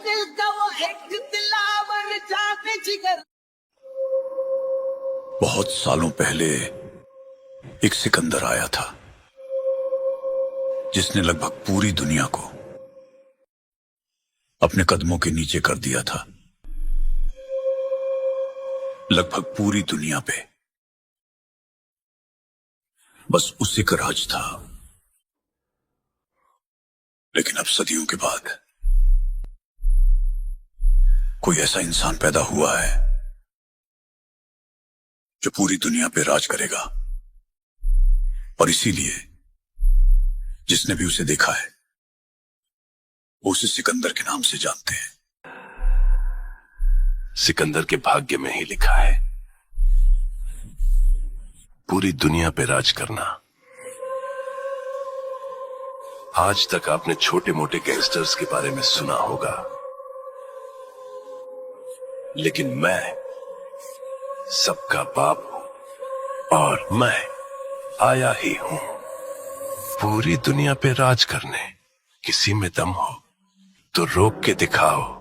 दिल का वो एक दिलावर जाने जिगर। बहुत सालों पहले एक सिकंदर आया था जिसने लगभग पूरी दुनिया को अपने कदमों के नीचे कर दिया था। लगभग पूरी दुनिया पे बस उसी का राज था। लेकिन अब सदियों के बाद कोई ऐसा इंसान पैदा हुआ है जो पूरी दुनिया पे राज करेगा। और इसीलिए जिसने भी उसे देखा है वो उसे सिकंदर के नाम से जानते हैं। सिकंदर के भाग्य में ही लिखा है पूरी दुनिया पे राज करना। आज तक आपने छोटे मोटे गैंगस्टर्स के बारे में सुना होगा, लेकिन मैं सबका बाप हूं और मैं आया ही हूं पूरी दुनिया पे राज करने। किसी में दम हो तो रोक के दिखाओ।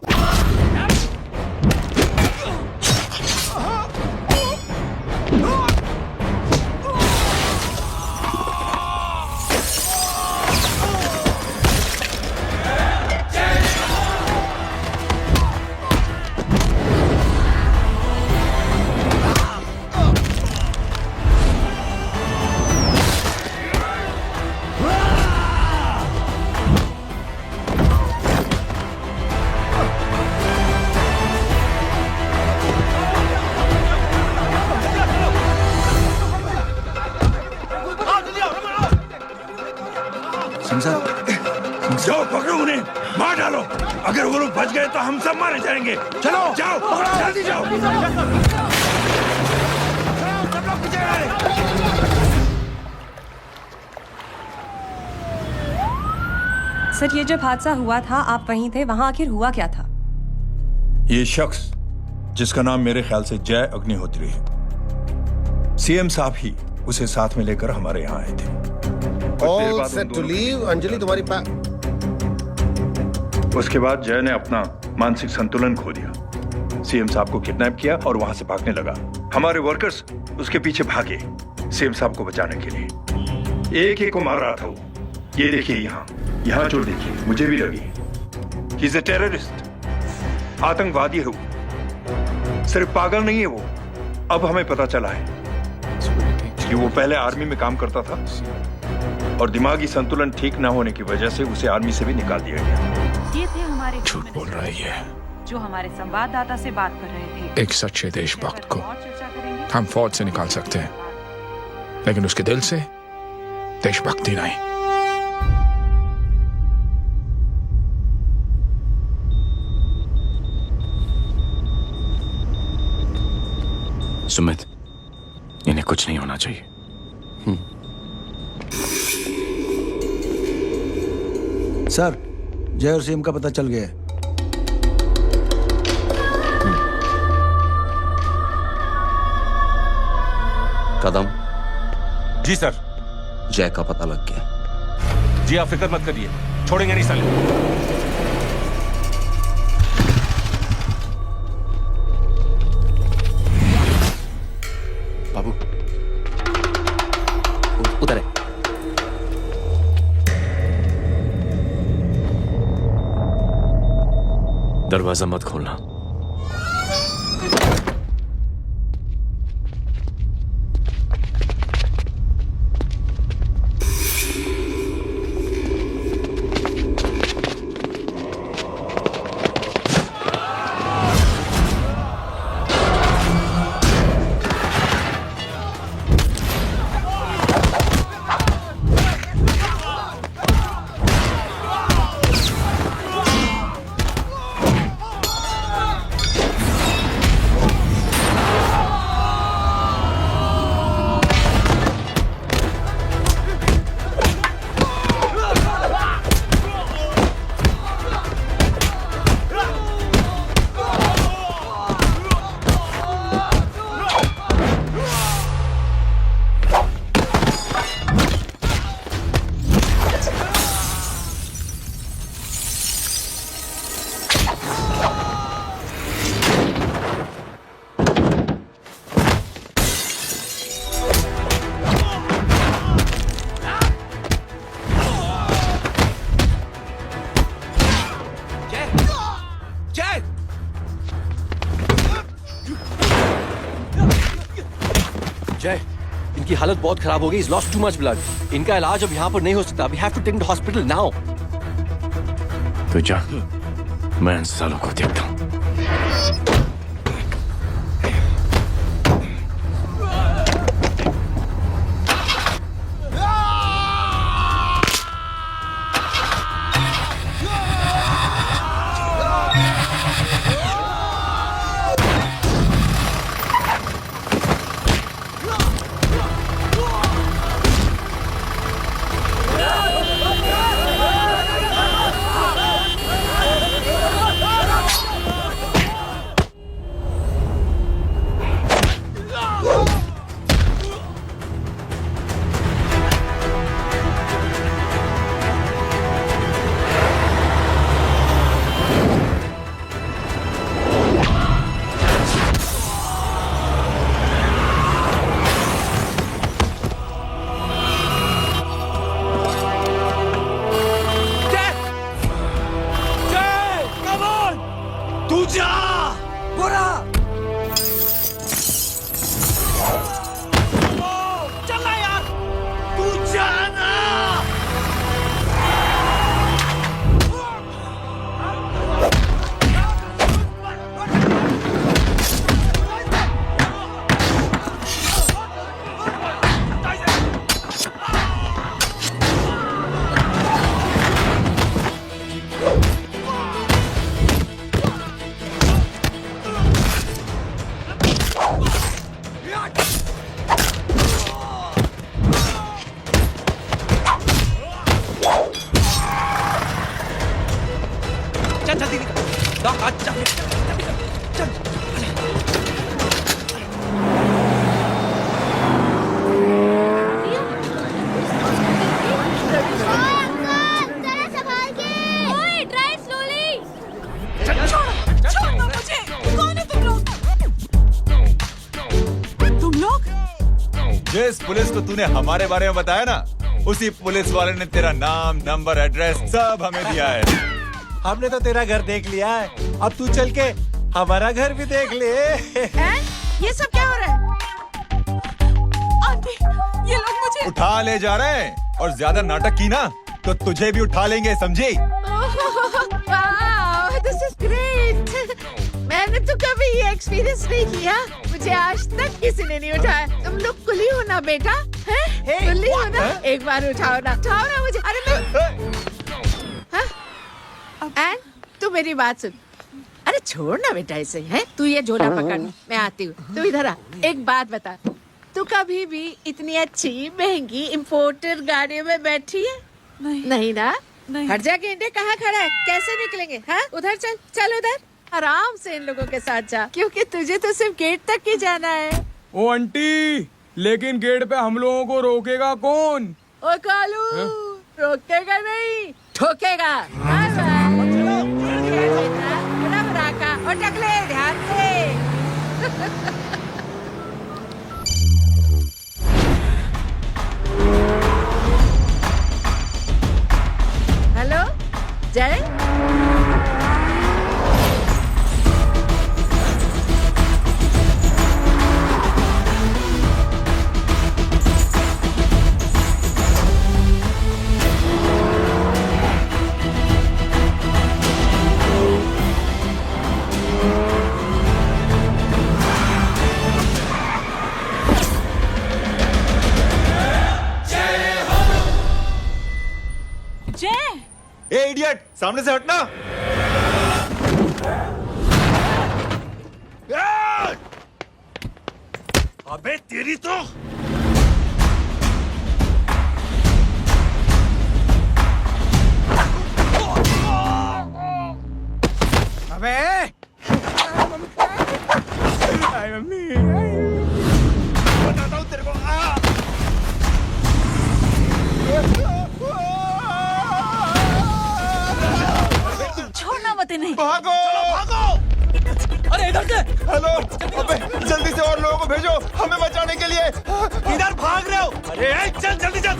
जाओ पकड़ो उन्हें, मार डालो। अगर वो लोग बच गए तो हम सब मारे जाएंगे। चलो जाओ, जल्दी जाओ। सब लोग पीछे आए। सर, ये जब हादसा हुआ था आप वहीं थे, वहां आखिर हुआ क्या था? ये शख्स जिसका नाम मेरे ख्याल से जय अग्निहोत्री है, सीएम साहब ही उसे साथ में लेकर हमारे यहाँ आए थे। All set to leave. Anjali तुम्हारी उसके बाद जय ने अपना मानसिक संतुलन खो दिया, सीएम साहब को किडनैप किया और वहां से भागने लगा। हमारे वर्कर्स उसके पीछे भागे सीएम साहब को बचाने के लिए। एक एक को मार रहा था वो। ये देखिए यहाँ चोट देखिए, मुझे भी लगी। ही इज ए टेररिस्ट, आतंकवादी है वो। सिर्फ पागल नहीं है वो, अब हमें पता चला है कि वो पहले आर्मी में काम करता था और दिमागी संतुलन ठीक न होने की वजह से उसे आर्मी से भी निकाल दिया गया। ये थे हमारे झूठ बोल रहा है ये, जो हमारे संवाददाता से बात कर रहे थे। एक सच्चे देशभक्त को हम फौज से निकाल सकते हैं, लेकिन उसके दिल से देशभक्ति नहीं। सुमित, इन्हें कुछ नहीं होना चाहिए। सर, जय और सीएम का पता चल गया है। कदम जी सर। जय का पता लग गया। जी आप फिक्र मत करिए, छोड़ेंगे नहीं साले। बाबू उधर है। दरवाजा मत खोलना। हालत बहुत खराब हो गई। He's lost too much blood. इनका इलाज अब यहाँ पर नहीं हो सकता। We have to take him to hospital now. तो जा, मैं इन सालों को देखता हूँ। जिस पुलिस को तूने हमारे बारे में बताया ना, उसी पुलिस वाले ने तेरा नाम, नंबर, एड्रेस सब हमें दिया है। हमने तो तेरा घर देख लिया है, अब तू चल के हमारा घर भी देख ले। ये सब क्या हो रहा है? आंटी, ये लोग मुझे उठा ले जा रहे हैं, और ज्यादा नाटक की ना तो तुझे भी उठा लेंगे, समझी? This is great. मैंने तो कभी ये एक्सपीरियंस नहीं किया, मुझे आज तक किसी ने नहीं उठाया। तुम लोग कुली हो ना बेटा, हैं? कुली हो ना? एक बार उठाओ ना मुझे। अरे मैं एंड तू मेरी बात सुन। अरे छोड़ ना बेटा इसे, हैं? तू ये झोला पकड़, मैं आती हूँ। तू इधर आ, एक बात बता, तू कभी भी इतनी अच्छी महंगी इम्पोर्टेड गाड़ियों में बैठी है? नहीं ना? हट जा गेंडे, कहाँ खड़ा है? कैसे निकलेंगे? हाँ, उधर चल, चल उधर, आराम से इन लोगों के साथ जा, क्योंकि तुझे तो सिर्फ गेट तक ही जाना है। ओ आंटी, लेकिन गेट पे हम लोगों को रोकेगा कौन? ओ कालू, रोकेगा नहीं, ठोकेगा। और टकले, ध्यान से। हेलो जय, ए इडियट, सामने से हटना। अबे तेरी तो अबे बताता हूँ तेरे को। छोड़ना मत इन्हें। भागो, भागो। अरे इधर से। हेलो, अबे जल्दी से और लोगों को भेजो हमें बचाने के लिए। इधर भाग रहे हो? अरे चल जल्दी चल।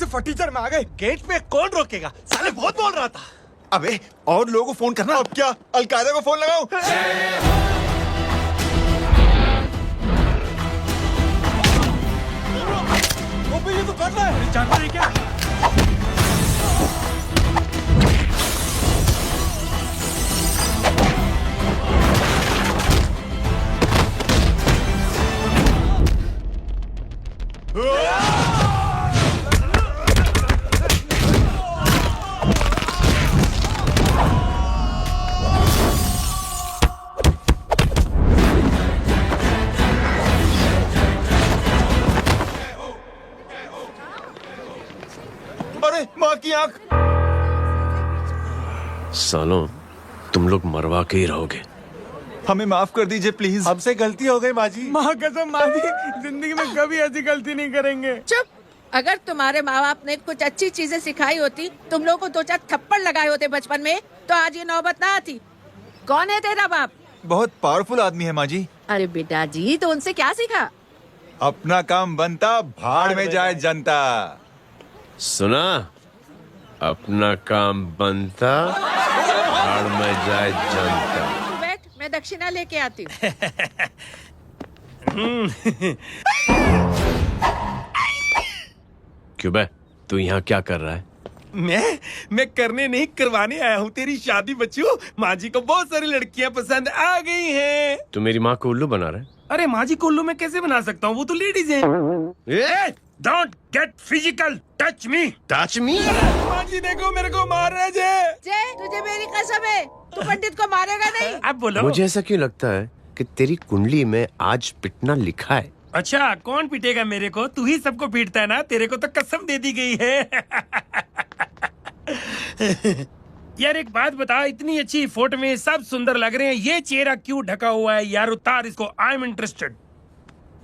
से फटीचर में आ गए। गेट पे कौन रोकेगा? साले बहुत बोल रहा था। अबे और लोगों को फोन करना। अब क्या अलकायदा को फोन लगाऊं? ये तो कर रहा है। जानता है क्या? अरे माँ की आंख। सालों तुम लोग मरवा के ही रहोगे। हमें माफ कर दीजिए प्लीज। हमसे गलती हो गई माँ जी। माँ कसम माँ जी, जिंदगी में कभी ऐसी गलती नहीं करेंगे। चुप। अगर तुम्हारे माँ बाप ने कुछ अच्छी चीजें सिखाई होती, तुम लोगों को 2-4 थप्पड़ लगाए होते बचपन में, तो आज ये नौबत ना आती। कौन है तेरा बाप? बहुत पावरफुल आदमी है माँ जी। अरे बेटा जी, तो उनसे क्या सीखा? अपना काम बनता, भाड़ में जाए जनता। सुना? अपना काम बनता, भाड़ में जाए जनता। बैठ, मैं दक्षिणा लेके आती हूँ। क्यों बे, तू यहाँ क्या कर रहा है? मैं करने नहीं करवाने आया हूँ तेरी शादी बच्चू। माँ जी को बहुत सारी लड़कियाँ पसंद आ गई हैं। तू मेरी माँ को उल्लू बना रहा है? अरे माँ जी को उल्लू मैं कैसे बना सकता हूँ? वो तो लेडीज हैं। Don't get physical, touch me. Touch me? माँ जी देखो मेरे को मार रहे जय। जय, तुझे मेरी कसम है, तू पंडित को मारेगा नहीं। अब बोलो। मुझे ऐसा क्यों लगता है कि तेरी कुंडली में आज पिटना लिखा है? अच्छा, कौन पीटेगा मेरे को? तू ही सबको पीटता है ना। तेरे को तो कसम दे दी गई है। यार एक बात बता, इतनी अच्छी फोटो में सब सुंदर लग रहे हैं, ये चेहरा क्यों ढका हुआ है? यार उतार इसको। I am interested.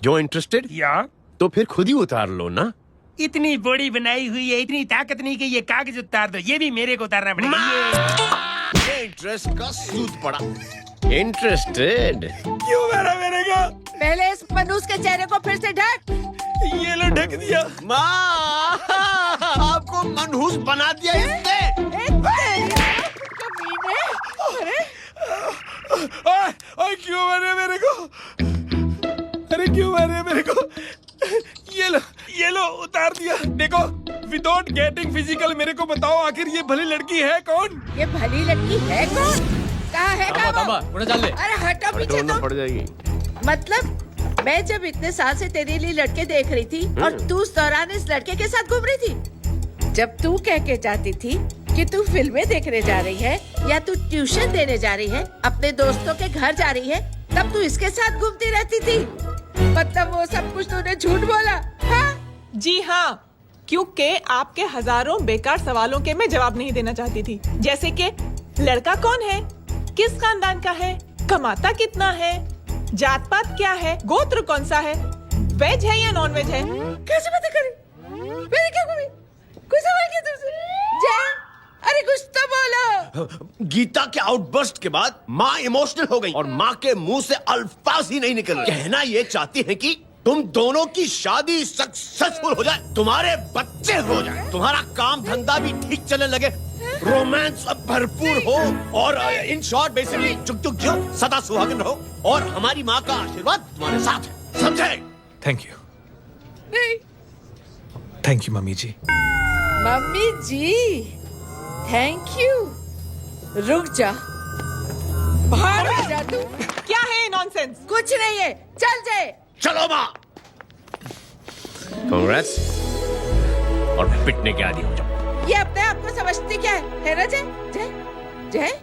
जो इंटरेस्टेड? या तो फिर खुद ही उतार लो ना। इतनी बॉडी बनाई हुई है, इतनी ताकत नहीं कि ये कागज उतार दो। ये भी मेरे को उतारना पड़ेगा। ये इंटरेस्ट का सूद पड़ा। इंटरेस्टेड? क्यों मारा मेरे को? पहले इस मनूस के चेहरे को फिर से ढक। ये लो ढक दिया। माँ, आपको मनहूस बना दिया इसने। अरे क्यों मारे मेरे को? अरे क्यों मारे मेरे को? ये लो उतार दिया। देखो, विदाउट गेटिंग फिजिकल मेरे को बताओ, आखिर ये भली लड़की है कौन? ये भली लड़की है कौन? कहाँ है वो? अरे हटो पीछे तो। पड़ जाएगी। मतलब मैं जब इतने साल से तेरे लिए लड़के देख रही थी और तू उस दौरान इस लड़के के साथ घूम रही थी। जब तू कह के जाती थी कि तू फिल्में देखने जा रही है या तू ट्यूशन देने जा रही है, अपने दोस्तों के घर जा रही है, तब तू इसके साथ घूमती रहती थी। मतलब वो सब कुछ तूने झूठ बोला? हाँ? जी हाँ, क्योंकि आपके हजारों बेकार सवालों के मैं जवाब नहीं देना चाहती थी। जैसे कि लड़का कौन है, किस खानदान का है, कमाता कितना है, जात पात क्या है, गोत्र कौन सा है, वेज है या नॉन वेज है। कैसे पता करें? मेरे क्या हुई? कुछ सवाल किया तुमसे? जय, अरे कुछ तो बोलो। गीता के आउटबर्स्ट के बाद माँ इमोशनल हो गई और माँ के मुंह से अल्फाज ही नहीं निकल रहे। कहना ये चाहती है कि तुम दोनों की शादी सक्सेसफुल हो जाए, तुम्हारे बच्चे हो जाए, तुम्हारा काम धंधा भी ठीक चलने लगे, रोमांस अब भरपूर हो और इन शॉर्ट बेसिकली जुग जुग जियो, सदा सुहागन रहो और हमारी माँ का आशीर्वाद तुम्हारे साथ है। समझे? Thank you. नहीं। Thank you mummy ji. Mummy ji, thank you. रुक जा, बाहर जा तू। क्या है नॉनसेंस? कुछ नहीं है, चल जाए। चलो माँ। कांग्रेस। और पिटने के आदि हो जाओ। ये अपने आप को समझती क्या है ना जय? जय जय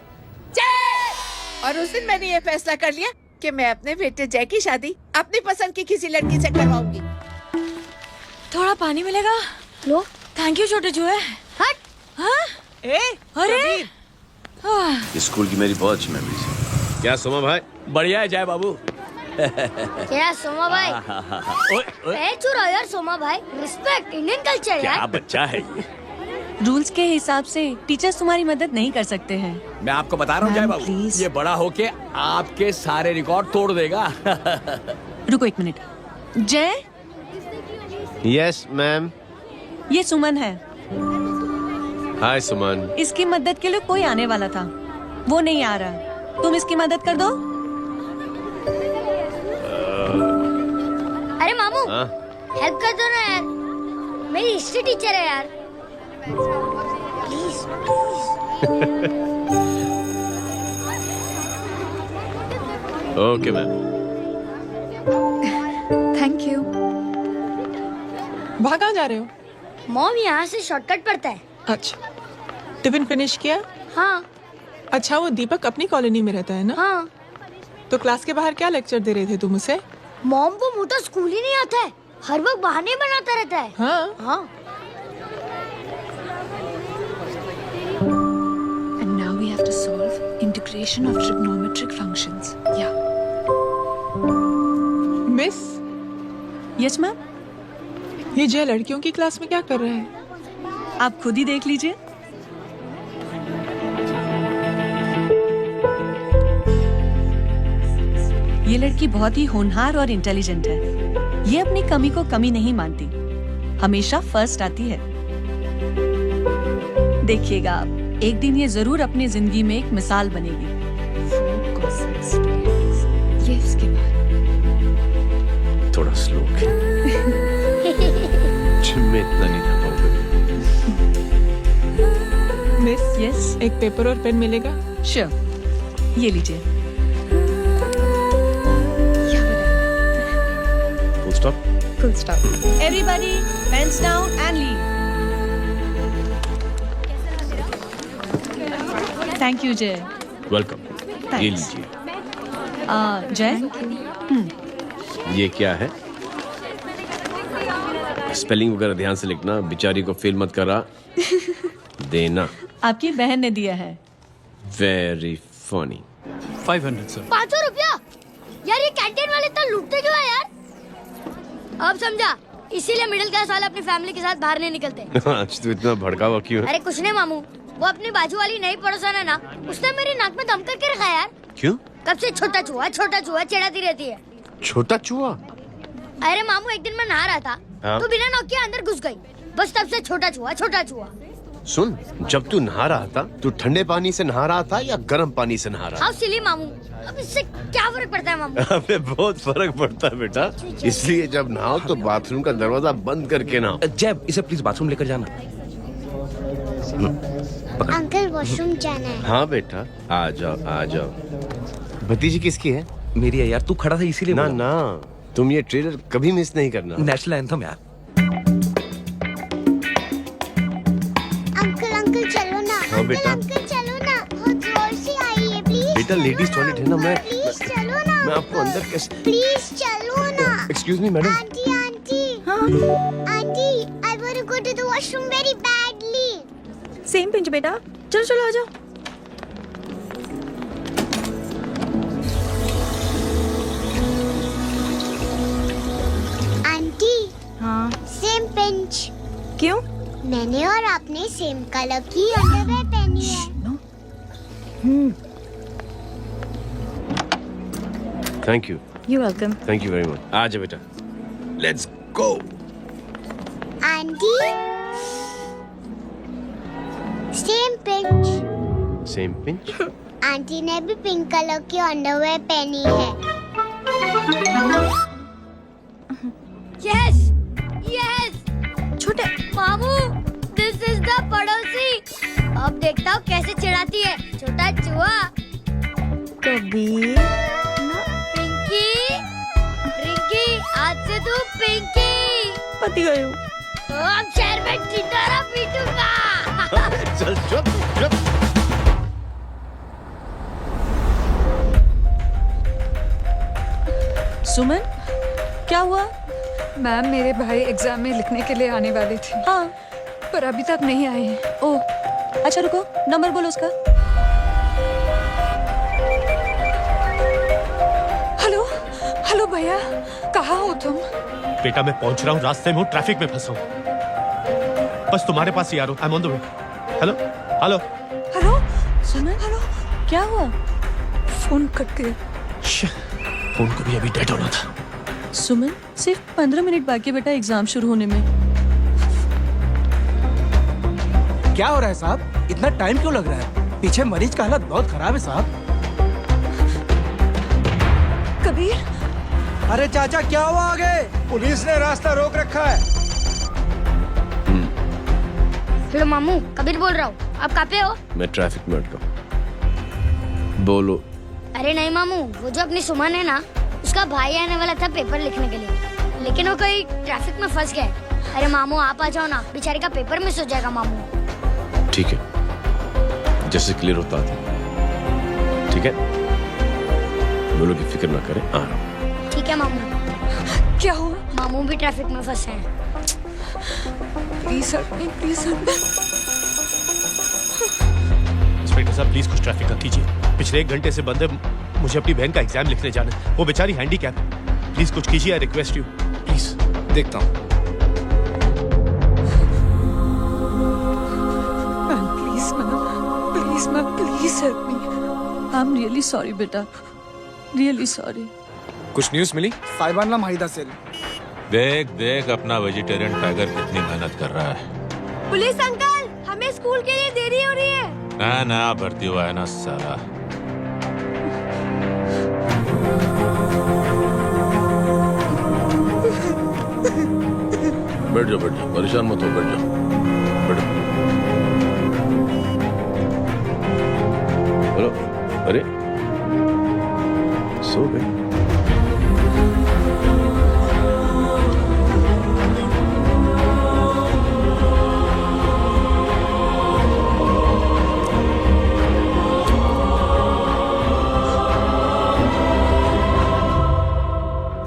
जय। और उस दिन मैंने ये फैसला कर लिया कि मैं अपने बेटे जय की शादी अपनी पसंद की किसी लड़की से करवाऊंगी। थोड़ा पानी मिलेगा? लो। थैंक यू छोटे जुए। हट। हाँ? अरे स्कूल की मेरी बहुत अच्छी मेमोरीज है। क्या सोमा भाई? बढ़िया है जय बाबू। क्या सोमा भाई? चुरा यार सोमा भाई, रिस्पेक्ट इंडियन कल्चर यार। क्या बच्चा है ये? रूल्स के हिसाब से टीचर्स तुम्हारी मदद नहीं कर सकते हैं। मैं आपको बता रहा हूँ जय बाबू, ये बड़ा होके आपके सारे रिकॉर्ड तोड़ देगा। रुको एक मिनट। जय। Yes ma'am. ये सुमन है। हाय सुमन। इसकी मदद के लिए कोई आने वाला था, वो नहीं आ रहा। तुम इसकी मदद कर दो। अरे मामू, हेल्प कर दो ना यार, मेरी हिस्ट्री टीचर है यार। Please okay ma'am. Thank you. वहाँ कहाँ जा रहे हो? मॉम यहाँ से शॉर्टकट पड़ता है। अच्छा, टिफिन फिनिश किया? हाँ। अच्छा, वो दीपक अपनी कॉलोनी में रहता है ना? हाँ। तो क्लास के बाहर क्या लेक्चर दे रहे थे तुम उसे? मॉम को मुंह तो स्कूल ही नहीं आता है, हर वक्त बहाने बनाता रहता है। हाँ हाँ। And now we have to solve integration of trigonometric functions. Yeah. Miss. Yes ma'am. ये जय लड़कियों की क्लास में क्या कर रहा है? आप खुद ही देख लीजिए। ये लड़की बहुत ही होनहार और इंटेलिजेंट है। ये अपनी कमी को कमी नहीं मानती, हमेशा फर्स्ट आती है। देखिएगा आप, एक दिन ये जरूर अपनी जिंदगी में एक मिसाल बनेगी। ये इसके बाद थोड़ा स्लो। मैं इतना नहीं कर पाऊंगा। मिस, यस, एक पेपर और पेन मिलेगा? श्योर, ये लीजिए। Full stop. Full stop. Everybody, pens down and leave. Thank you, Jay. Welcome. ये लीजिए। जय, ये क्या है? स्पेलिंग वगैरह ध्यान से लिखना, बेचारी को फेल मत करा देना। आपकी बहन ने दिया है। Very funny. 500 सर। 500 रुपया? यार ये कैंटीन वाले इतना लूटते क्यों है यार? अब समझा, इसीलिए मिडिल क्लास वाले अपनी फैमिली के साथ बाहर नहीं निकलते। आज तो इतना भड़का हुआ क्यों है? अरे कुछ नहीं मामू, वो अपनी बाजू वाली नई पड़ोसन है ना, उसने मेरी नाक में दम करके रखा यार। क्यों? कब से छोटा चूहा चिढ़ाती रहती है। छोटा चूहा? अरे मामू, एक दिन मैं नहा रहा था, हाँ? तो बिना नॉक के अंदर घुस गई, बस तब से छोटा चूहा। सुन, जब तू नहा रहा था, तू ठंडे पानी से नहा रहा था या गर्म पानी से नहा रहा था? हाउ सिली मामू, अब इससे क्या फर्क पड़ता है मामू? अबे बहुत फर्क पड़ता है बेटा, इसलिए जब नहाओ तो बाथरूम का दरवाजा बंद करके नहाओ। जय, इसे प्लीज बाथरूम लेकर जाना। अंकल वॉशरूम जाना है। हाँ बेटा, आ जाओ। भतीजी किसकी है? मेरी है यार, तू खड़ा था इसीलिए। ना, तुम ये ट्रेलर कभी मिस नहीं करना। नेशनल एंथम यार। अंकल चलो ना। हाँ बेटा। अंकल चलो ना, बहुत जोर से आई है, प्लीज। बेटा लेडीज टॉयलेट है ना, प्लीज चलो ना। मैं आपको अंदर कैसे? प्लीज चलो ना। Excuse me madam. Aunty, I want to go to the washroom very badly. Same pinch बेटा, चलो आ जाओ। आंटी। हाँ। Same pinch. क्यों? मैंने और आपने सेम कलर की अंडरवेयर पहनी है। Thank you. You're welcome. Thank you very much. आ जा बेटा, let's go. Aunty, same pinch. Same pinch? Aunty ने भी पिंक कलर की अंडरवेयर पहनी है। यस, छोटे मामू, दिस इज द पड़ोसी। अब देखता हूँ कैसे चिढ़ाती है, छोटा चूहा। कबीर ना। रिंकी, आज से तू पिंकी। पति गई हूँ। तो अब शहर में चिंटारा पीटूंगा। चल चुप। सुमन, क्या हुआ? मैम, मेरे भाई एग्जाम में लिखने के लिए आने वाले थे। हाँ, पर अभी तक नहीं आए हैं। ओह, अच्छा रुको, नंबर बोलो उसका। हेलो भैया, कहाँ हो तुम? बेटा मैं पहुंच रहा हूँ, रास्ते में हूँ, ट्रैफिक में फंसा हूँ, बस तुम्हारे पास ही आ रहा हूँ। I am on the way. Hello. Suman, hello, क्या हुआ? फोन कट गया। फोन को भी अभी डेड होना था। सुमन, सिर्फ 15 मिनट बाकी बेटा एग्जाम शुरू होने में। क्या हो रहा है साहब? इतना टाइम क्यों लग रहा है? पीछे मरीज का हालत बहुत खराब है साहब। कबीर, अरे चाचा क्या हुआ आगे? पुलिस ने रास्ता रोक रखा है। हेलो मामू, कबीर बोल रहा हूँ। आप कहाँ पे हो? मैं ट्रैफिक में अटका। बोलो। अरे नहीं मामू, वो जो अपनी सुमन है ना, उसका भाई आने वाला था पेपर लिखने के लिए, लेकिन वो कहीं ट्रैफिक में फंस गया। अरे मामू आप आ जाओ ना, बेचारे का पेपर मिस हो जाएगा मामू। ठीक है, जैसे क्लियर होता था। ठीक है, बोलो की फिक्र ना करें, आ रहा हूँ। ठीक है मामू। क्या हुआ? मामू भी ट्रैफिक में फंसे हैं। Please help me, please help me. Inspector साहब प्लीज कुछ ट्रैफिक का कीजिए। पिछले 1 घंटे से बंद है, मुझे अपनी बहन का एग्जाम लिखने जाना है। वो बेचारी हैंडीकैप है। प्लीज कुछ कीजिए, आई रिक्वेस्ट यू प्लीज। देखता हूँ। Please ma'am, please help me. I am really sorry बेटा, रियली सॉरी। कुछ न्यूज़ मिली? साहिबान माहिदा सेल। देख देख अपना वेजिटेरियन टाइगर कितनी मेहनत कर रहा है। पुलिस अंकल, हमें स्कूल के लिए देरी हो रही है। ना भर्ती हुआ है ना सारा। बैठ जाओ, परेशान मत हो, बैठ जाओ, बैठो। बोलो। अरे सो गए?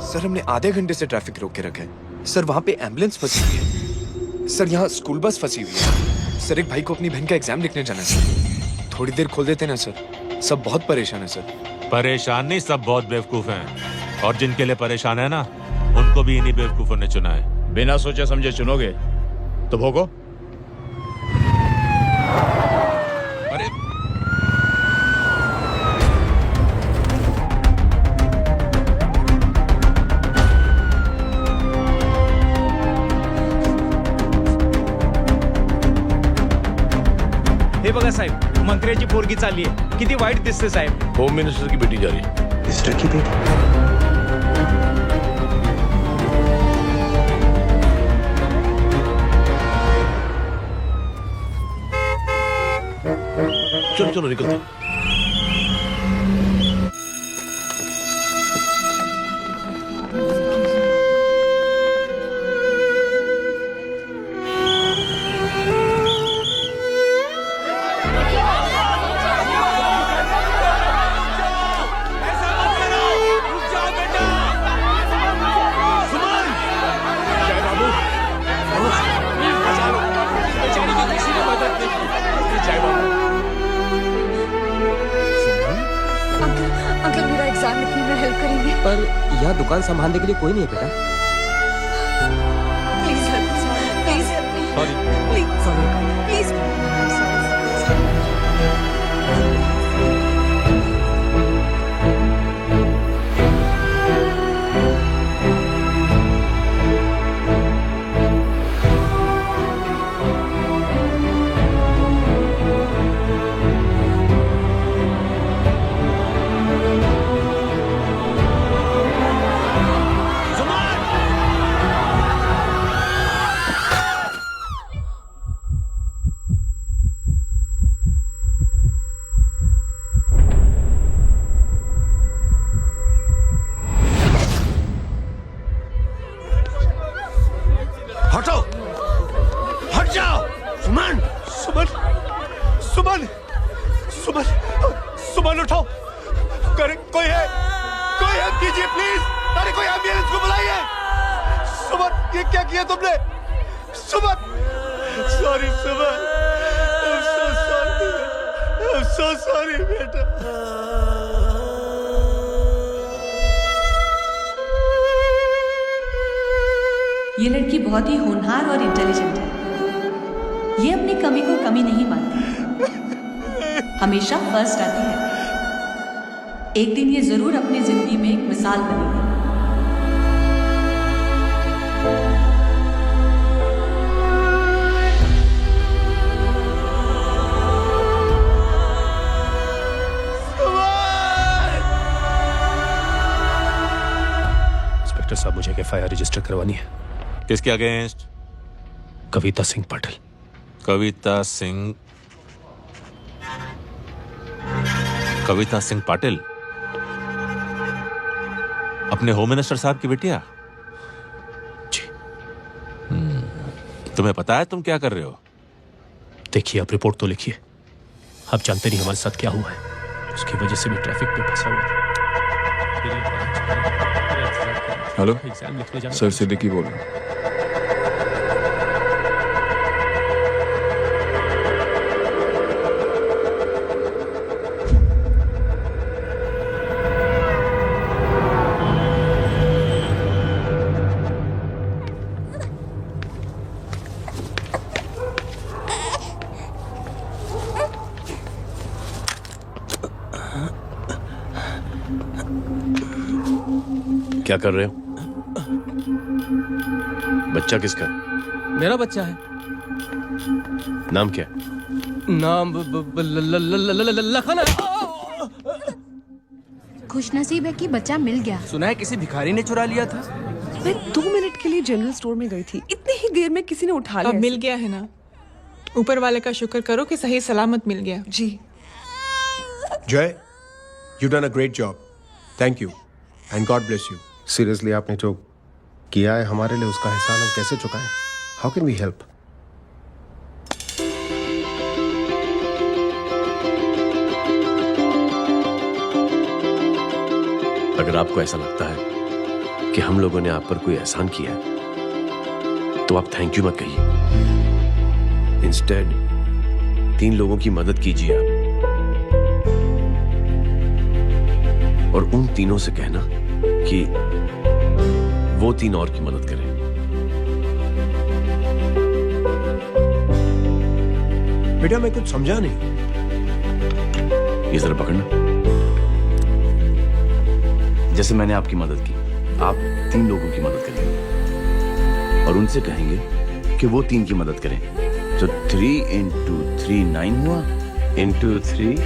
सर हमने आधे घंटे से ट्रैफिक रोक के रखा है। सर वहाँ पे एम्बुलेंस फंसी हुई है। सर यहाँ स्कूल बस फंसी हुई है। सर एक भाई को अपनी बहन का एग्जाम लिखने जाना है सर। थोड़ी देर खोल देते ना सर। सब बहुत परेशान है सर। परेशान नहीं, सब बहुत बेवकूफ हैं। और जिनके लिए परेशान है ना, उनको भी इन्हीं बेवकूफों ने चुना है। बिना सोचे समझे चुनोगे तो भोगो। हे बघा साहेब, मंत्र्याची पोरगी चालली आहे. किती वाईट दिसते साहेब. होम मिनिस्टर की बेटी जा रही है। मिनिस्टर की बेटी? चलो चलो निकलते हैं। पर यहाँ दुकान संभालने के लिए कोई नहीं है बेटा। Please help me, please help me, please please. हटो, हट जाओ। सुमन, सुमन, सुमन, सुमन, सुमन उठो। करे कोई है, कोई हेल्प कीजिए प्लीज। अरे कोई एम्बुलेंस को बुलाइए। सुमन, ये क्या किया तुमने? Suman, sorry Suman, I'm so sorry, I'm so sorry बेटा। ये लड़की बहुत ही होनहार और इंटेलिजेंट है। ये अपनी कमी को कमी नहीं मानती, हमेशा फर्स्ट आती है। एक दिन ये जरूर अपनी जिंदगी में एक मिसाल बनेगी। एफआईआर रजिस्टर करवानी है। किसके अगेंस्ट? कविता सिंह पाटिल। कविता सिंह पाटिल अपने होम मिनिस्टर साहब की बेटिया? जी। तुम्हें पता है तुम क्या कर रहे हो? देखिए, आप रिपोर्ट तो लिखिए। आप जानते नहीं हमारे साथ क्या हुआ है, उसकी वजह से मैं ट्रैफिक में फंसा हुआ था। हेलो एग्जाम लिखने जाना। सर सिद्दीकी बोल रहा हूँ। क्या कर रहे हो? बच्चा किसका? मेरा बच्चा है। नाम क्या? नाम लखन है। खुशनसीब है कि बच्चा मिल गया। सुना है किसी भिखारी ने चुरा लिया था। मैं 2 मिनट के लिए जनरल स्टोर में गई थी, इतनी ही देर में किसी ने उठा लिया। अब मिल गया है ना, ऊपर वाले का शुक्र करो कि सही सलामत मिल गया। जी। जय, you done a great job. Thank you and God bless you. Seriously आपने जो किया है हमारे लिए, उसका एहसान हम कैसे चुकाएं? How can we help? अगर आपको ऐसा लगता है कि हम लोगों ने आप पर कोई एहसान किया है, तो आप थैंक यू मत कहिए। इंस्टेड 3 लोगों की मदद कीजिए आप, और उन तीनों से कहना कि वो 3 और की मदद करें। बेटा मैं कुछ समझा नहीं। ये जरा पकड़ना। जैसे मैंने आपकी मदद की, आप 3 लोगों की मदद करेंगे और उनसे कहेंगे कि वो 3 की मदद करें। तो 3 into 3 9 हुआ, into 3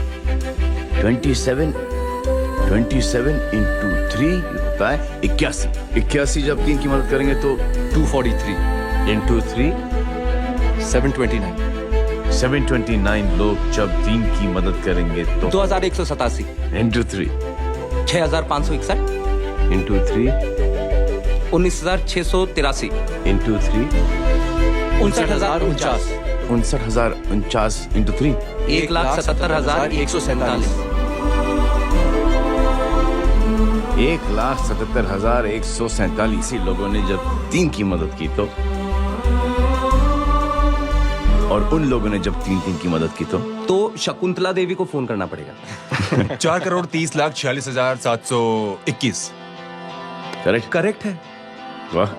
27 into 3 होता है 81। 81 जब 3 की मदद करेंगे तो 243 into 3 729। 729 लोग जब 3 की मदद करेंगे तो 2187 into 3 6561 into 3 19683 into 3 59049 59049 into 3 1,77,147 1,77,147 लोगों ने जब 3 की मदद की तो, और उन लोगों ने जब 3 की मदद की तो शकुंतला देवी को फोन करना पड़ेगा। 4,30,46,721। करेक्ट है। वाह।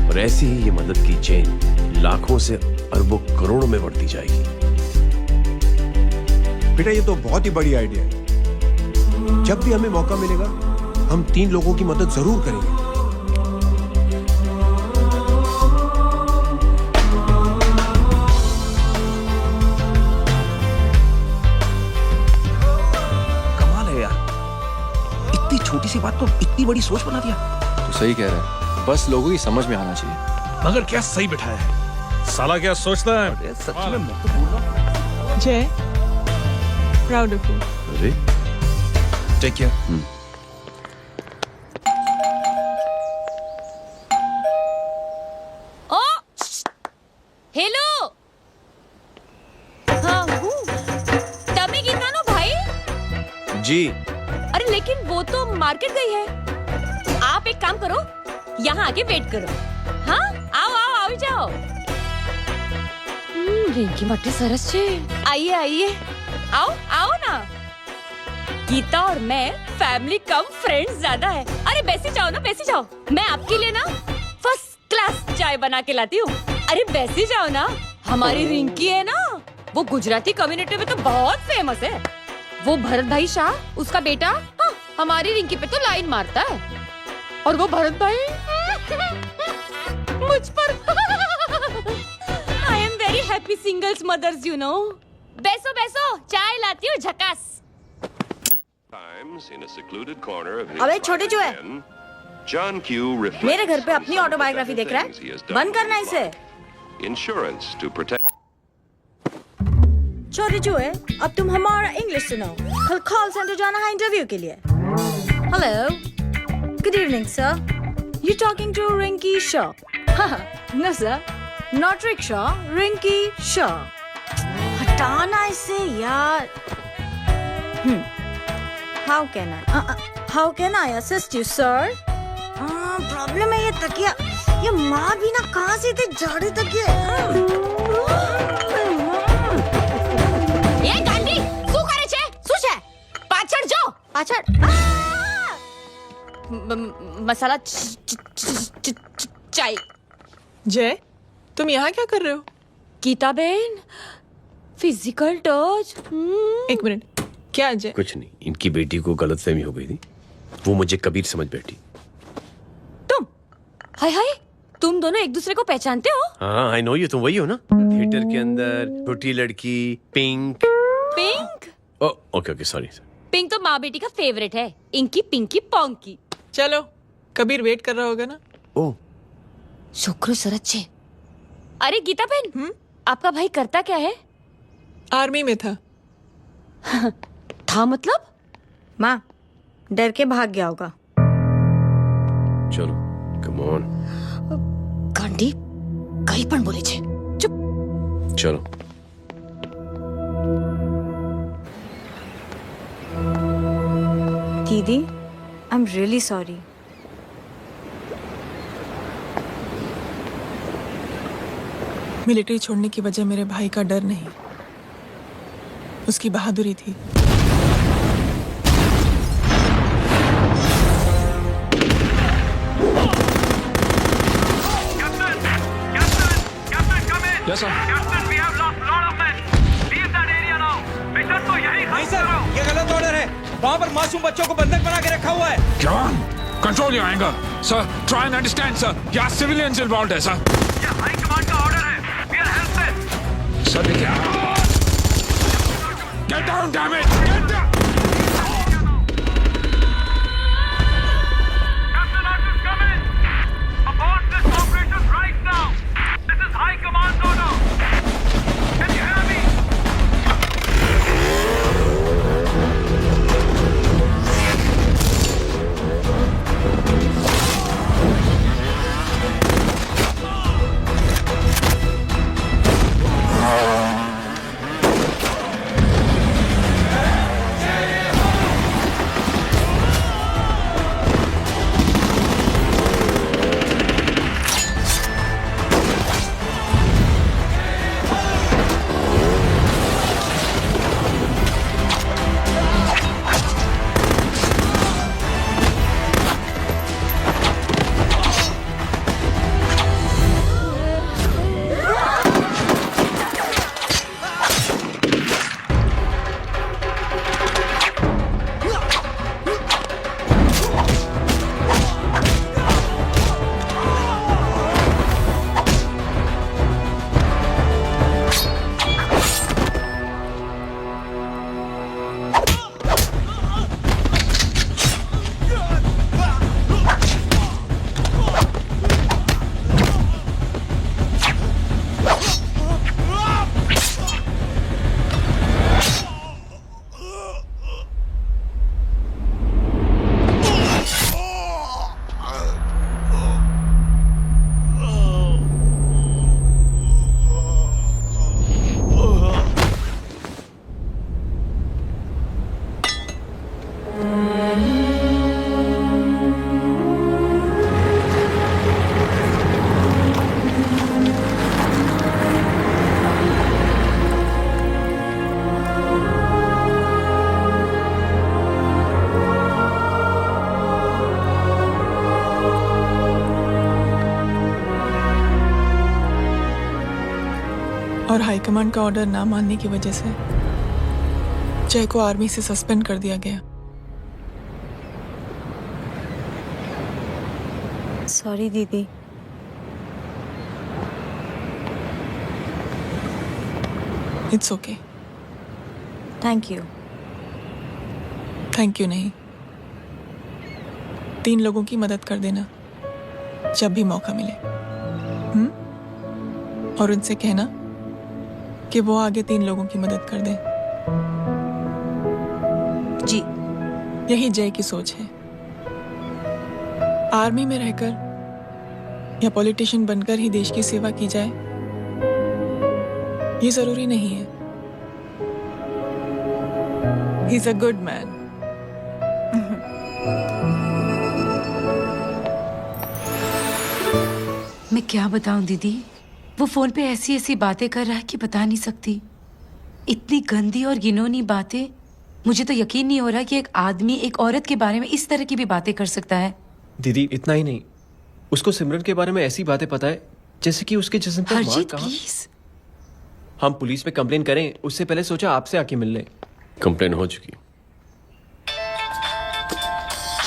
और ऐसी ही ये मदद की चेन लाखों से अरबों करोड़ों में बढ़ती जाएगी। बेटा ये तो बहुत ही बड़ी आइडिया है। जब भी हमें मौका मिलेगा हम 3 लोगों की मदद जरूर करेंगे। कमाल है यार, इतनी छोटी सी बात को इतनी बड़ी सोच बना दिया। तो सही कह रहा है, बस लोगों की समझ में आना चाहिए। मगर क्या सही बिठाया है, साला क्या सोचता है। सच में मैं तो बोल रहा हूं। जय, प्राउड ऑफ यू। अरे टेक केयर। ओ हेलो, हाँ हूँ। तभी गीता नो भाई। जी। अरे लेकिन वो तो मार्केट गई है। आप एक काम करो, यहाँ आके वेट करो। हाँ आओ आओ आओ जाओ। रिंकी मट्टी सरस छे। आइए आइए, आओ आओ ना। गीता और मैं फैमिली कम फ्रेंड्स ज्यादा है। अरे बैसी जाओ ना, बैसी जाओ। मैं आपके लिए ना फर्स्ट क्लास चाय बना के लाती हूँ। अरे बैसी जाओ ना। हमारी रिंकी है ना, वो गुजराती कम्युनिटी में तो बहुत फेमस है। वो भरत भाई शाह, उसका बेटा, हाँ, हमारी रिंकी पे तो लाइन मारता है। और वो भरत भाई मुझ पर। I am very happy singles mothers you know. बैसो बैसो, चाय लाती हूँ झकास। In a secluded corner of his अबे छोटे जो है, John Q reflects मेरे घर पे अपनी ऑटोबायोग्राफी देख रहा है, बंद करना इसे। insurance to protect. छोटी चूहे, अब तुम हमारा इंग्लिश सुनाओ। कल कॉल सेंटर जाना है इंटरव्यू के लिए। Hello, good evening sir. You talking to Rinki Shaw? No sir, not rickshaw, Rinki Shaw. हटाना इसे यार। How can I assist you sir? Problem है ये तकिया, ये माँ भी ना कहाँ से थे झाड़ू तकिया। એ ગાંડી શું કરે છે? શું છે? પાછળ જો, પાછળ। મસાલા ચાય। जय, तुम यहाँ क्या कर रहे हो? गीता बहन, फिजिकल टच। एक मिनट, क्या जय? कुछ नहीं, इनकी बेटी को गलतफहमी हो गई थी, वो मुझे कबीर समझ बैठी। हाय हाय, तुम दोनों एक दूसरे को पहचानते हो? हाँ, आई नो यू, तुम वही हो ना थिएटर के अंदर छोटी लड़की pink. Pink? Okay okay, sorry. Pink तो माँ बेटी का फेवरेट है, इंकी पिंकी पोंकी। चलो, कबीर वेट कर रहा होगा ना? ओ, शुक्र सरच्चे। अरे गीता बहन, आपका भाई करता क्या है? आर्मी में था। था मतलब? माँ, डर के भाग गया होगा। चलो, कम ऑन। गांडी, कहीं पण बोले छे। चुप। चलो। दीदी, I am really sorry. Military छोड़ने की वजह मेरे भाई का डर नहीं, उसकी बहादुरी थी। Yes, sir. Captain, we have lost lot of men. Leave that area now. Mission तो यही खत्म करो। ये गलत ऑर्डर है। वहाँ पर मासूम बच्चों को बंधक बना के रखा हुआ है। John, control your anger. Sir, try and understand, sir. यहाँ civilians involved है, sir. ये हाई कमांड का ऑर्डर है। We are helpless. Sir, देखिए। Get down, damn it! Get down! Captain Arthur, come in. Abort this operation right now. This is high command order. Can you hear me? और high command का order ना मानने की वजह से जय को आर्मी से सस्पेंड कर दिया गया। सॉरी दीदी। It's okay. Thank you. Thank you नहीं, 3 लोगों की मदद कर देना जब भी मौका मिले। और उनसे कहना कि वो आगे 3 लोगों की मदद कर दे। जी। यही जय की सोच है। आर्मी में रहकर या पॉलिटिशियन बनकर ही देश की सेवा की जाए, ये जरूरी नहीं है। He is a good man. मैं क्या बताऊं दीदी, वो फोन पे ऐसी ऐसी बातें कर रहा है कि बता नहीं सकती। इतनी गंदी और घिनौनी बातें। मुझे तो यकीन नहीं हो रहा कि एक आदमी एक औरत के बारे में इस तरह की भी बातें कर सकता है। दीदी इतना ही नहीं, उसको सिमरन के बारे में ऐसी बातें पता है जैसे कि उसके जिस्म पर मार हरजीत कहाँ। प्लीज। हम पुलिस पे कंप्लेन करें उससे पहले सोचा आपसे आके मिल ले। कंप्लेन हो चुकी।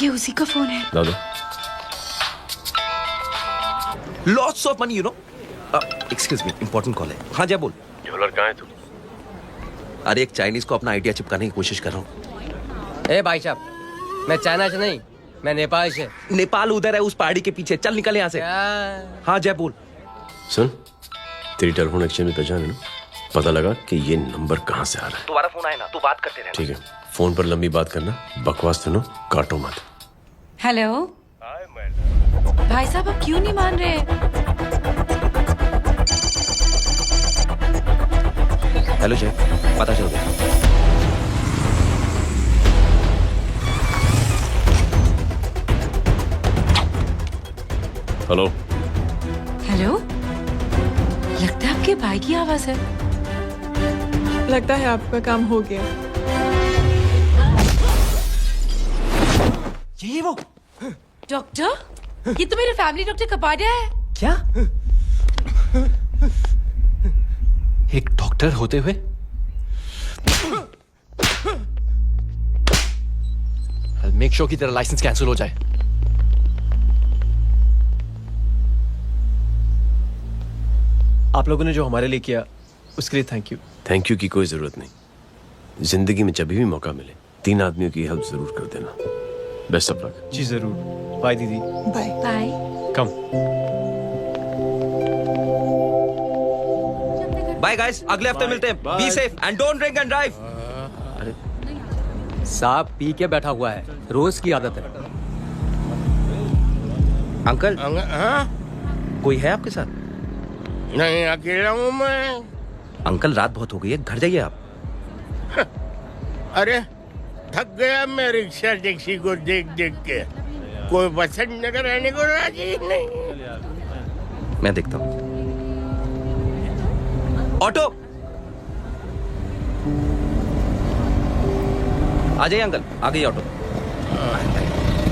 ये उसी का फोन है। दादा lots of money, you know. Excuse me, important call है। हाँ जय बोल। ज्वेलर कहाँ है तू? अरे एक चाइनीज को अपना आइडिया चिपकाने की कोशिश कर रहा हूँ। ए भाई साहब, मैं चाइना से नहीं, मैं नेपाल से। नेपाल उधर है उस पहाड़ी के पीछे, चल निकल यहाँ से। हाँ जय बोल। सुन, तेरी टेलीफोन एक्सचेंज में पहचान है ना? पता लगा कि ये नंबर कहाँ से आ रहा है। तुम्हारा फोन आया ना, तू बात करते रहे। ठीक है, फोन पर लंबी बात करना, बकवास सुनो, काटो मत। हेलो भाई साहब, आप क्यों नहीं मान रहे? हेलो जय, पता चल गया। हेलो हेलो, लगता है आपके भाई की आवाज है। लगता है आपका काम हो गया। यही वो डॉक्टर, ये तो मेरे फैमिली डॉक्टर कपाडिया है। क्या? एक डॉक्टर होते हुए? मेक श्योर कि तेरा लाइसेंस कैंसिल हो जाए। आप लोगों ने जो हमारे लिए किया उसके लिए थैंक यू। थैंक यू की कोई जरूरत नहीं। जिंदगी में जब भी मौका मिले 3 आदमियों की हेल्प जरूर कर देना। Best of luck. जी जरूर। बाय दीदी। Bye bye. कम। बाय गाइस, अगले हफ्ते मिलते हैं। Be safe and don't drink and drive. साहब पी के बैठा हुआ है, रोज की आदत है। अंकल कोई है आपके साथ? नहीं, अकेला हूँ मैं। अंकल रात बहुत हो गई है, घर जाइए आप। अरे थक गया मैं रिक्शा टैक्सी को देख देख के। कोई पसंद नगर रहने को राजी नहीं। मैं देखता हूँ। ऑटो आ जाइए अंकल, आ गई ऑटो।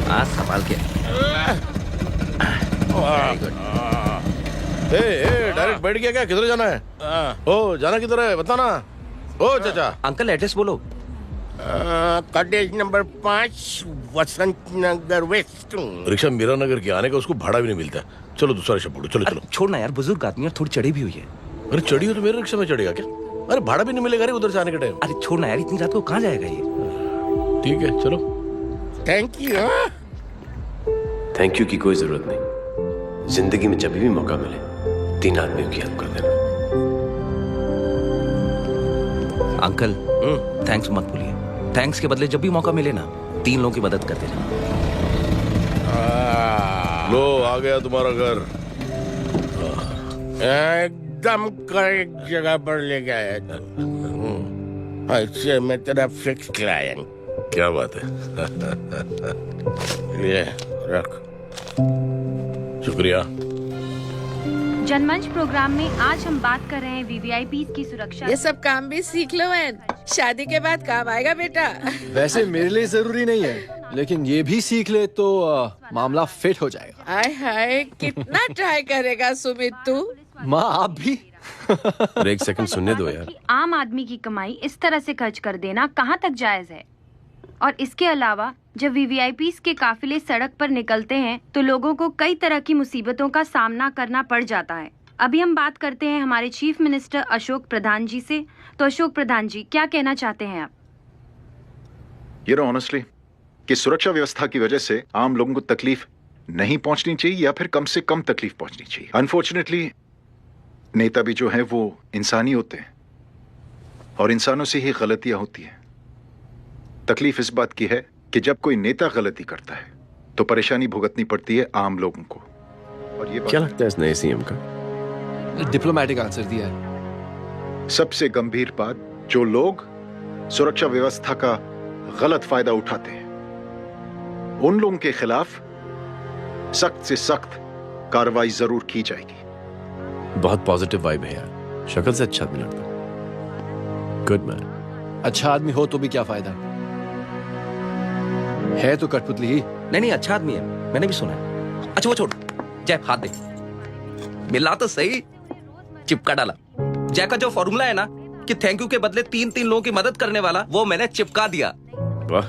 हाँ संभाल के। डायरेक्ट बैठ गया क्या? किधर जाना है? ओ जाना किधर है बताना। ओ चाचा। अंकल एड्रेस बोलो। कॉटेज नंबर 5 वसंत नगर वेस्ट। रिक्शा मीरा नगर के आने का उसको भाड़ा भी नहीं मिलता। चलो दूसरा रिक्शा पकड़ो। चलो चलो। छोड़ना यार, बुजुर्ग आदमी और थोड़ी चढ़ी भी हुई है। अरे चढ़ी हो तो मेरे रिक्शा में चढ़ेगा क्या? अरे भाड़ा भी नहीं मिलेगा रे उधर से आने के टाइम। अरे छोड़ना यार, इतनी रात को कहाँ जाएगा ये? ठीक है चलो। Thank you. थैंक यू की कोई जरूरत नहीं। जिंदगी में जब भी मौका मिले 3 आदमियों की हेल्प कर देना। अंकल थैंक्स मत भूलिए। थैंक्स के बदले जब भी मौका मिले ना 3 लोगों की मदद कर देना। लो आ गया तुम्हारा घर। एकदम करेक्ट जगह पर ले गया। ऐसे मैं तेरा फिक्स क्लाइंट। क्या बात है। ये रख। शुक्रिया। जनमंच प्रोग्राम में आज हम बात कर रहे हैं वीवीआईपी की सुरक्षा। ये सब काम भी सीख लो एन, शादी के बाद काम आएगा बेटा। वैसे मेरे लिए जरूरी नहीं है, लेकिन ये भी सीख ले तो मामला फिट हो जाएगा। हाय हाय, कितना ट्राई करेगा सुमित तू? माँ आप भी। एक सेकंड सुनने दो यार। आम आदमी की कमाई इस तरह से खर्च कर देना कहाँ तक जायज है? और इसके अलावा जब वीवीआईपी के काफिले सड़क पर निकलते हैं तो लोगों को कई तरह की मुसीबतों का सामना करना पड़ जाता है। अभी हम बात करते हैं हमारे चीफ मिनिस्टर अशोक प्रधान जी से। तो अशोक प्रधान जी, क्या कहना चाहते हैं आप? ऑनेस्टली कि सुरक्षा व्यवस्था की वजह से आम लोगों को तकलीफ नहीं पहुंचनी चाहिए या फिर कम से कम तकलीफ पहुंचनी चाहिए। अनफॉर्चुनेटली नेता भी जो है वो इंसानी होते हैं और इंसानों से ही गलतियां होती हैं। तकलीफ इस बात की है कि जब कोई नेता गलती करता है तो परेशानी भुगतनी पड़ती है आम लोगों को। और ये क्या लगता है इस नए सीएम का? डिप्लोमेटिक आंसर दिया है। सबसे गंभीर बात, जो लोग सुरक्षा व्यवस्था का गलत फायदा उठाते हैं उन लोगों के खिलाफ सख्त से सख्त कार्रवाई जरूर की जाएगी। बहुत पॉजिटिव वाइब है यार, शक्ल से अच्छा आदमी लगता। Good man. अच्छा आदमी हो तो भी क्या फायदा, है तो कठपुतली ही। नहीं अच्छा आदमी है, मैंने भी सुना है। अच्छा वो छोड़, जय हाथ दे। मिला तो सही, चिपका डाला। जय का जो फॉर्मूला है ना कि थैंक यू के बदले 3 लोगों की मदद करने वाला, वो मैंने चिपका दिया। वाह।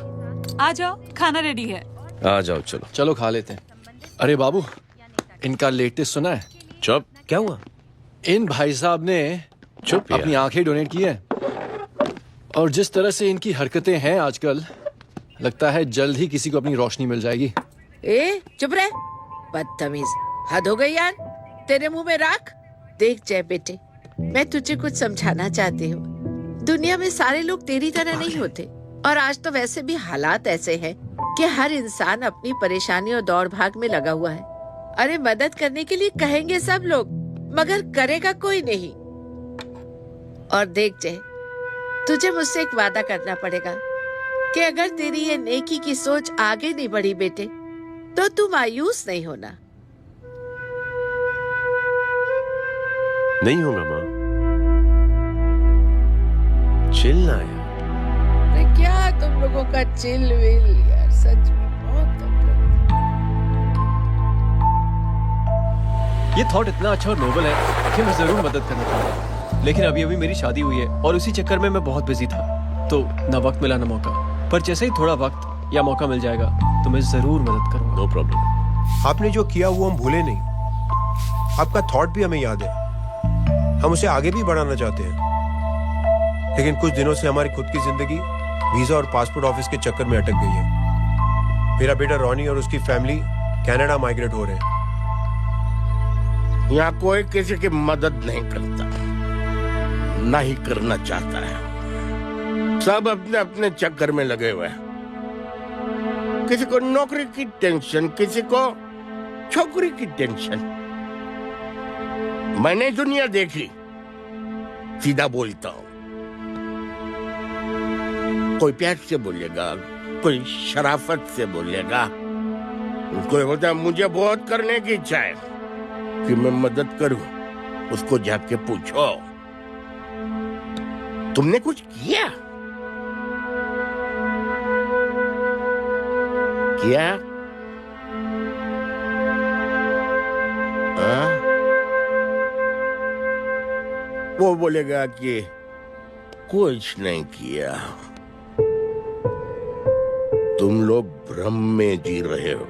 आ जाओ, खाना रेडी है। आ जाओ, चलो चलो खा लेते हैं। अरे बाबू, इनका लेटेस्ट सुना है? चुप। क्या हुआ? इन भाई साहब ने चुप अपनी आंखें डोनेट की हैं और जिस तरह से इनकी हरकतें हैं आजकल, लगता है जल्द ही किसी को अपनी रोशनी मिल जाएगी। ए चुप रहे, बदतमीज, हद हो गई यार। तेरे मुंह में राख। देख जय बेटे, मैं तुझे कुछ समझाना चाहती हूँ। दुनिया में सारे लोग तेरी तरह नहीं होते और आज तो वैसे भी हालात ऐसे हैं कि हर इंसान अपनी परेशानी और दौड़ भाग में लगा हुआ है। अरे मदद करने के लिए कहेंगे सब लोग, मगर करेगा कोई नहीं। और देख जय, तुझे मुझसे एक वादा करना पड़ेगा कि अगर तेरी ये नेकी की सोच आगे नहीं बढ़ी बेटे, तो तू मायूस नहीं होना। नहीं होगा माँ, चिल ना यार। क्या तुम लोगों का चिल विल यार, सच में बहुत ये थॉट इतना अच्छा और नोबल है कि मैं जरूर मदद करना चाहूंगा, लेकिन अभी मेरी शादी हुई है और उसी चक्कर में मैं बहुत बिजी था, तो ना वक्त मिला ना मौका। पर जैसे ही थोड़ा वक्त या मौका मिल जाएगा तो मैं जरूर मदद करूंगा। No problem. आपने जो किया वो हम भूले नहीं, आपका थॉट भी हमें याद है, हम उसे आगे भी बढ़ाना चाहते हैं। लेकिन कुछ दिनों से हमारी खुद की जिंदगी वीजा और पासपोर्ट ऑफिस के चक्कर में अटक गई है। मेरा बेटा रॉनी और उसकी फैमिली कनाडा माइग्रेट हो रहे हैं। यहाँ कोई किसी की मदद नहीं करता, ना ही करना चाहता है। सब अपने अपने चक्कर में लगे हुए हैं। किसी को नौकरी की टेंशन, किसी को छोकरी की टेंशन। मैंने दुनिया देखी, सीधा बोलता हूँ। कोई प्यार से बोलेगा, कोई शराफत से बोलेगा, कोई होता है मुझे बहुत करने की इच्छा है कि मैं मदद करूं, उसको जाके पूछो तुमने कुछ किया? क्या? वो बोलेगा कि कुछ नहीं किया। तुम लोग भ्रम में जी रहे हो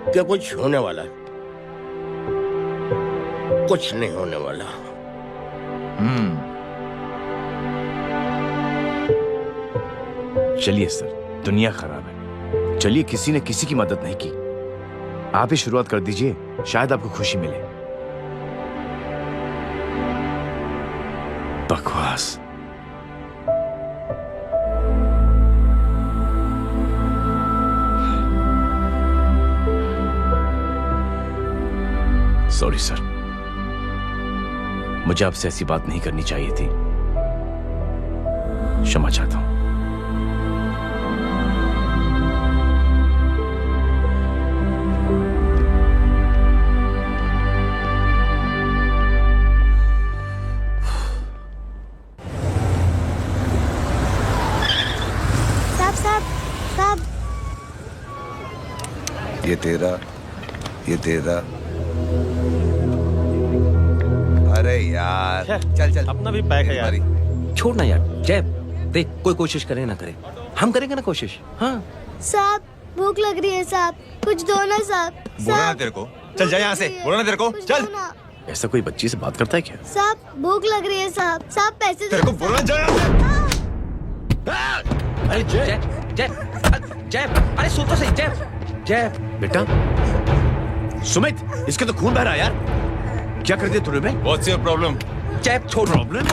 क्या कुछ होने वाला? कुछ नहीं होने वाला। चलिए सर, दुनिया खराब है, चलिए किसी ने किसी की मदद नहीं की, आप ही शुरुआत कर दीजिए, शायद आपको खुशी मिले। बकवास। सॉरी सर, मुझे आपसे ऐसी बात नहीं करनी चाहिए थी, क्षमा चाहता हूं। ये तेरा। अरे यार चल अपना भी पैक है यार। छोड़ ना यार जय, देख कोई कोशिश करे ना करे, हम करेंगे ना कोशिश। हाँ साहब, भूख लग रही है साहब, कुछ दो ना साहब। बोला ना तेरे को, चल जा यहाँ से, बोला ना तेरे को, चल। ऐसा कोई बच्ची से बात करता है क्या? साहब भूख लग रही है साहब, साहब पैसे तेरे को बोला जा। अरे जय जय जय, अरे सुन तो सही जय। जय बेटा सुमित, इसके तो खून बह रहा है यार। क्या कर दिया तूने बे? What's your problem? जय छोड़। प्रॉब्लम?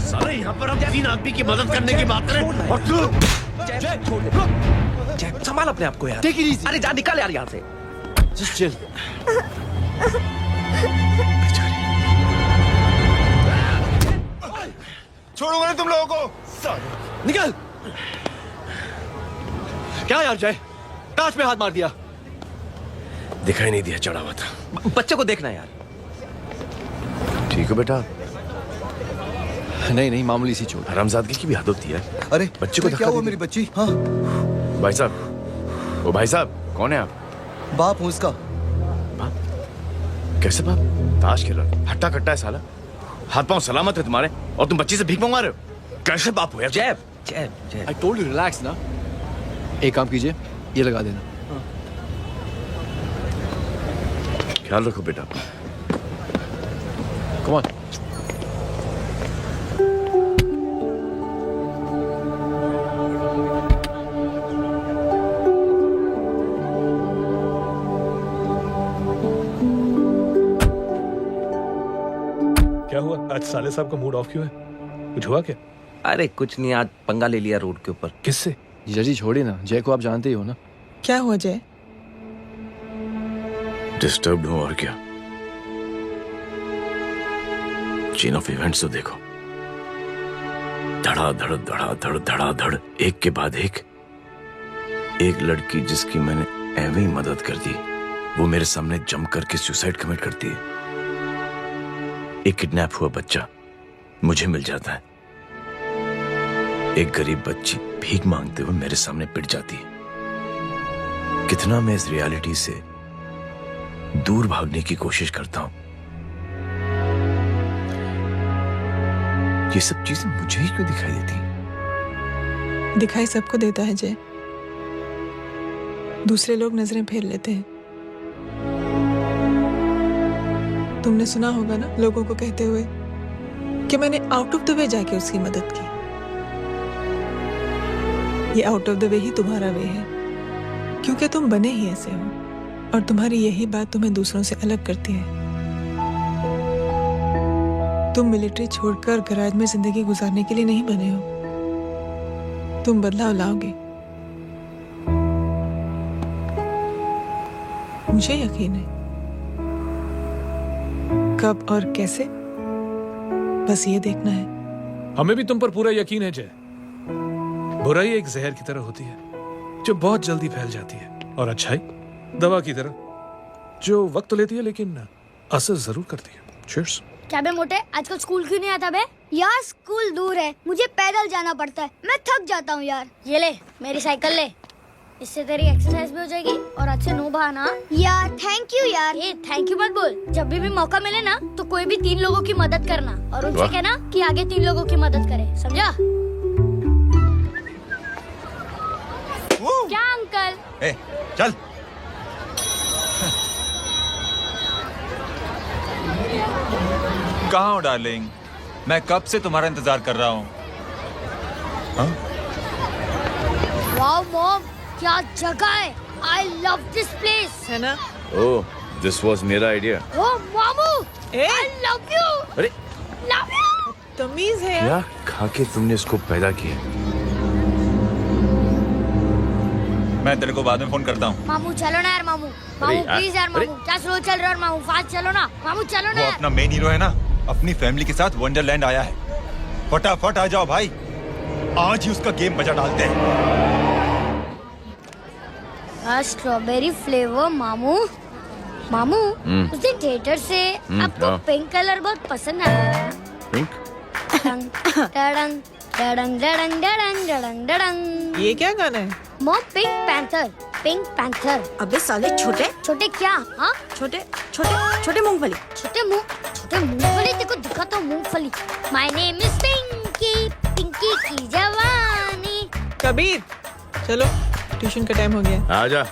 साले यहाँ पर हम 3 आदमी की मदद करने की बात करें और तू जय छोड़ दे। जय संभाल अपने आप को यार। Take it easy. अरे जा निकल यार यहाँ से। Just chill. छोड़ूंगा नहीं तुम लोगों को। निकल। क्या यार जय, कांच पे हाथ मार दिया। दिखाई नहीं दिया, चढ़ा हुआ था। बच्चे को देखना यार। ठीक है बेटा। नहीं मामूली सी चोट। हरामजादगी की भी हद होती है। अरे बच्चे को क्या हुआ मेरी बच्ची? हाँ भाई साहब, ओ भाई साहब, कौन है आप? बाप हूँ इसका। बाप? कैसे बाप? ताश खेल रहा, हट्टा कट्टा है साला। हाथ पांव सलामत है तुम्हारे और तुम बच्ची से भीख मंगवा रहे हो। कैसे बाप हो यार? जय जय जय। I told you relax ना। एक काम कीजिए, ये लगा देना। ख्याल रखो बेटा। Come on. क्या हुआ आज साले साहब का मूड ऑफ क्यों है? कुछ हुआ क्या? अरे कुछ नहीं, आज पंगा ले लिया रोड के ऊपर। किससे? जीजा जी छोड़िए ना, जय को आप जानते ही हो ना। क्या हुआ जय? डिस्टर्ब्ड हूं और क्या। चेन ऑफ इवेंट्स तो देखो, धड़ाधड़ धड़ाधड़ धड़ाधड़, एक के बाद एक लड़की जिसकी मैंने एवं ही मदद कर दी, वो मेरे सामने जम करके सुसाइड कमिट करती है। एक किडनैप हुआ बच्चा मुझे मिल जाता है। एक गरीब बच्ची भीख मांगते हुए मेरे सामने पिट जाती है। कितना मैं इस रियलिटी से दूर भागने की कोशिश करता हूं। ये सब चीजें मुझे ही क्यों दिखाई देती? दिखाई सबको देता है जय, दूसरे लोग नजरें फेर लेते हैं। तुमने सुना होगा ना लोगों को कहते हुए कि मैंने आउट ऑफ द वे जाके उसकी मदद की। ये आउट ऑफ द वे ही तुम्हारा वे है, क्योंकि तुम बने ही ऐसे हो और तुम्हारी यही बात तुम्हें दूसरों से अलग करती है। तुम मिलिट्री छोड़कर गैराज में जिंदगी गुजारने के लिए नहीं बने हो। तुम बदलाव लाओगे, मुझे यकीन है। कब और कैसे, बस ये देखना है। हमें भी तुम पर पूरा यकीन है जय। बुराई एक जहर की तरह होती है जो बहुत जल्दी फैल जाती है, और अच्छाई दवा की तरह जो वक्त लेती है लेकिन असर जरूर करती है। चीयर्स। क्या बे मोटे, आजकल स्कूल क्यों नहीं आता बे? यार स्कूल दूर है, मुझे पैदल जाना पड़ता है, मैं थक जाता हूँ यार। ये ले मेरी साइकिल ले, इससे तेरी एक्सरसाइज भी हो जाएगी और आज से नो बहाना। यार थैंक यू यार। ये थैंक यू मत बोल, जब भी मौका मिले ना तो कोई भी 3 लोगों की मदद करना और उनसे कहना कि आगे 3 लोगों की मदद करे, समझा? क्या अंकल? ए, चल। कहाँ हो डार्लिंग? मैं कब से तुम्हारा इंतजार कर रहा हूँ। वाओ मॉम, क्या जगह है। I love this place. है ना? ओह, दिस वाज मेरा आइडिया। Oh मामू, I love you. अरे Love you. तमीज है क्या खा के तुमने इसको पैदा किया? मैं तेरे को बाद में फोन करता हूँ। मामू चलो ना यार, मामू प्लीज यार, मामू क्या स्लो चल रहा है, और मामू फास्ट चलो ना, मामू चलो ना वो यार। अपना मेन हीरो है ना, अपनी फैमिली के साथ वंडरलैंड आया है। फटाफट आ जाओ भाई, आज ही उसका गेम बजा डालते हैं। स्ट्रॉबेरी फ्लेवर मामू। मामू उस दिन थिएटर से आपको पिंक कलर बहुत पसंद आया। पिंक? डडंग डडंग डडंग डडंग डडंग डडंग। ये क्या गाना है? Mom pink panther, pink panther. अबे साले छोटे छोटे क्या? हाँ छोटे छोटे छोटे मूंगफली। छोटे मूंगफली देखो दिखाता हूँ मूंगफली। My name is Pinky, Pinky की जवानी। कबीर चलो, ट्यूशन का टाइम हो गया। आजा,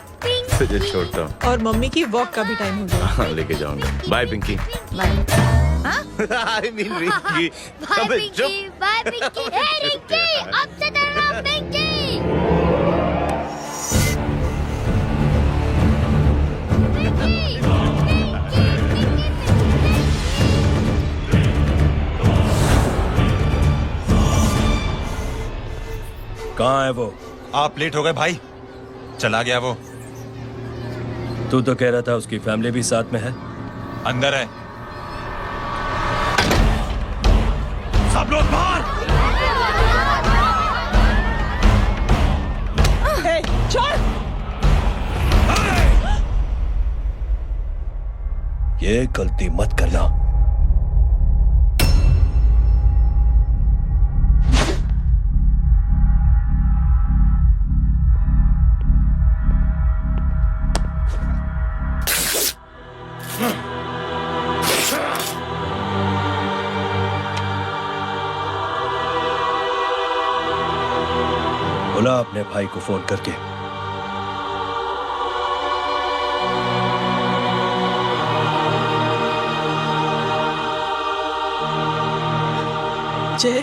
तुझे छोड़ता हूँ। और मम्मी की वॉक का भी टाइम हो गया। हाँ, लेके जाऊंगा। Bye Pinky. Bye. I mean Ricky. Bye अबे पिंकी, बाय पिंकी। हे रिंकी, अब से तेरा नाम पिंकी। कहाँ है वो? आप लेट हो गए भाई, चला गया वो। तू तो कह रहा था उसकी फैमिली भी साथ में है। अंदर है। सब लोग बाहर। छोड़। ये गलती मत करना। बोला अपने भाई को फोन करके। जय,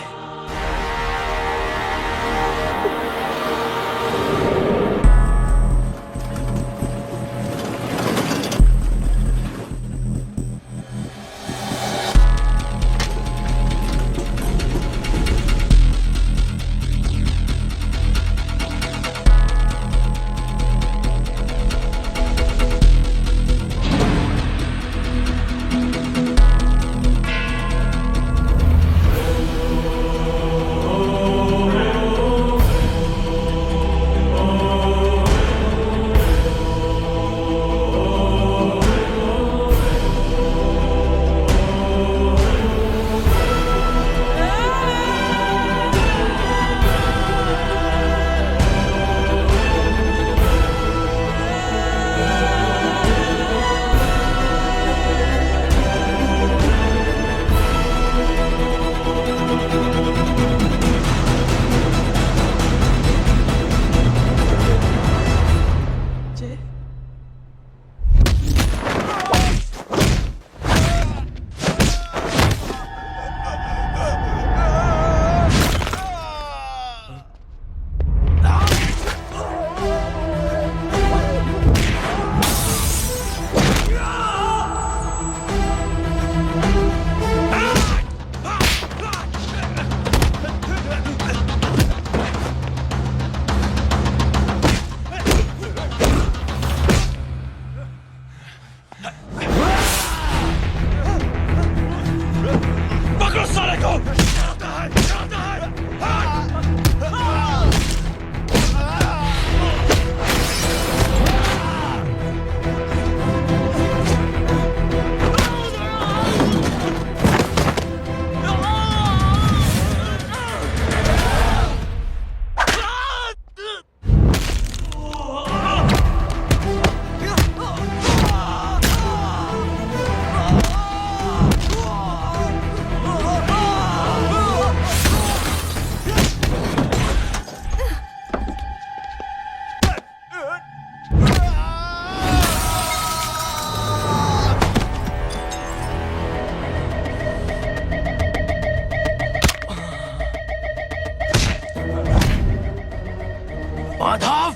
माधव,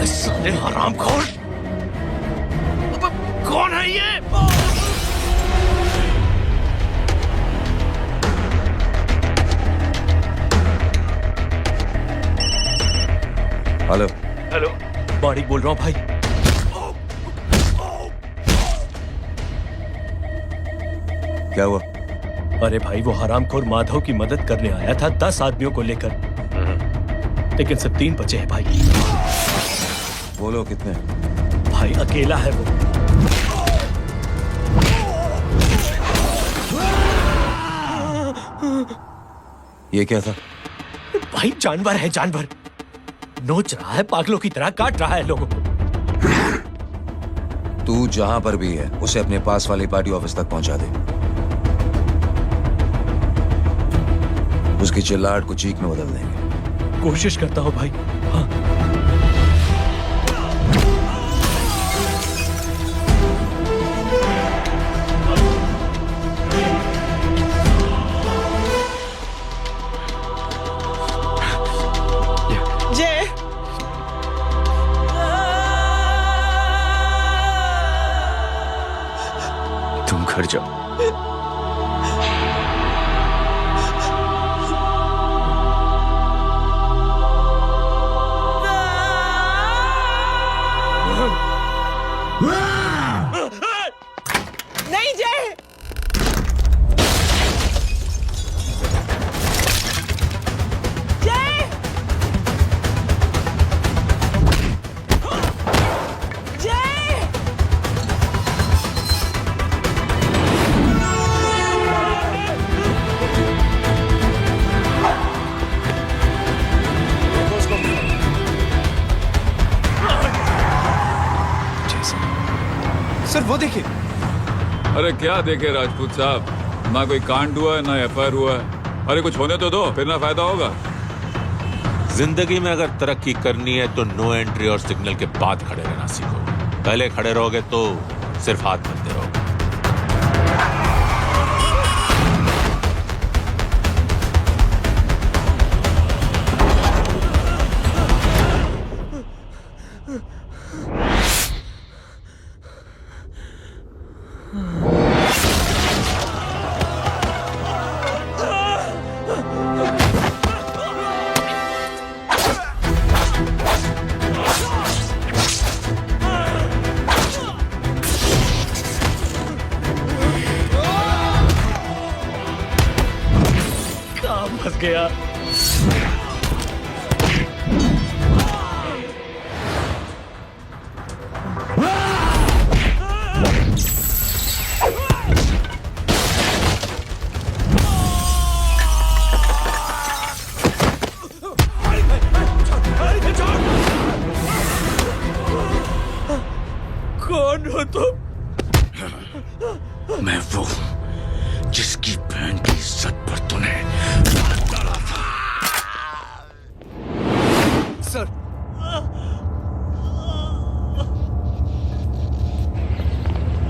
साले हरामखोर, कौन है ये? हेलो। हेलो, माणिक बोल रहा हूँ भाई। क्या हुआ? अरे भाई, वो हरामखोर माधव की मदद करने आया था 10 आदमियों को लेकर, लेकिन सिर्फ 3 बचे हैं भाई। बोलो कितने? भाई अकेला है वो। ये क्या था? भाई जानवर है, जानवर। नोच रहा है, पागलों की तरह काट रहा है लोगों को। तू जहां पर भी है उसे अपने पास वाली पार्टी ऑफिस तक पहुंचा दे। उसकी चिल्लाहट को चीख में बदल देंगे। कोशिश करता हूं भाई। हाँ। घर जाओ। नहीं जय, जय, जय। सर वो देखिए। अरे क्या देखे राजपूत साहब, ना कोई कांड हुआ है ना एफआईआर हुआ है। अरे कुछ होने तो दो, फिर ना फायदा होगा। जिंदगी में अगर तरक्की करनी है तो नो एंट्री और सिग्नल के बाद खड़े रहना सीखो। पहले खड़े रहोगे तो सिर्फ हाथ बनते रहोगे। फंस गया। कौन हो तुम? मैं वो हूं जिसकी बहन की इज्जत पर तूने सर,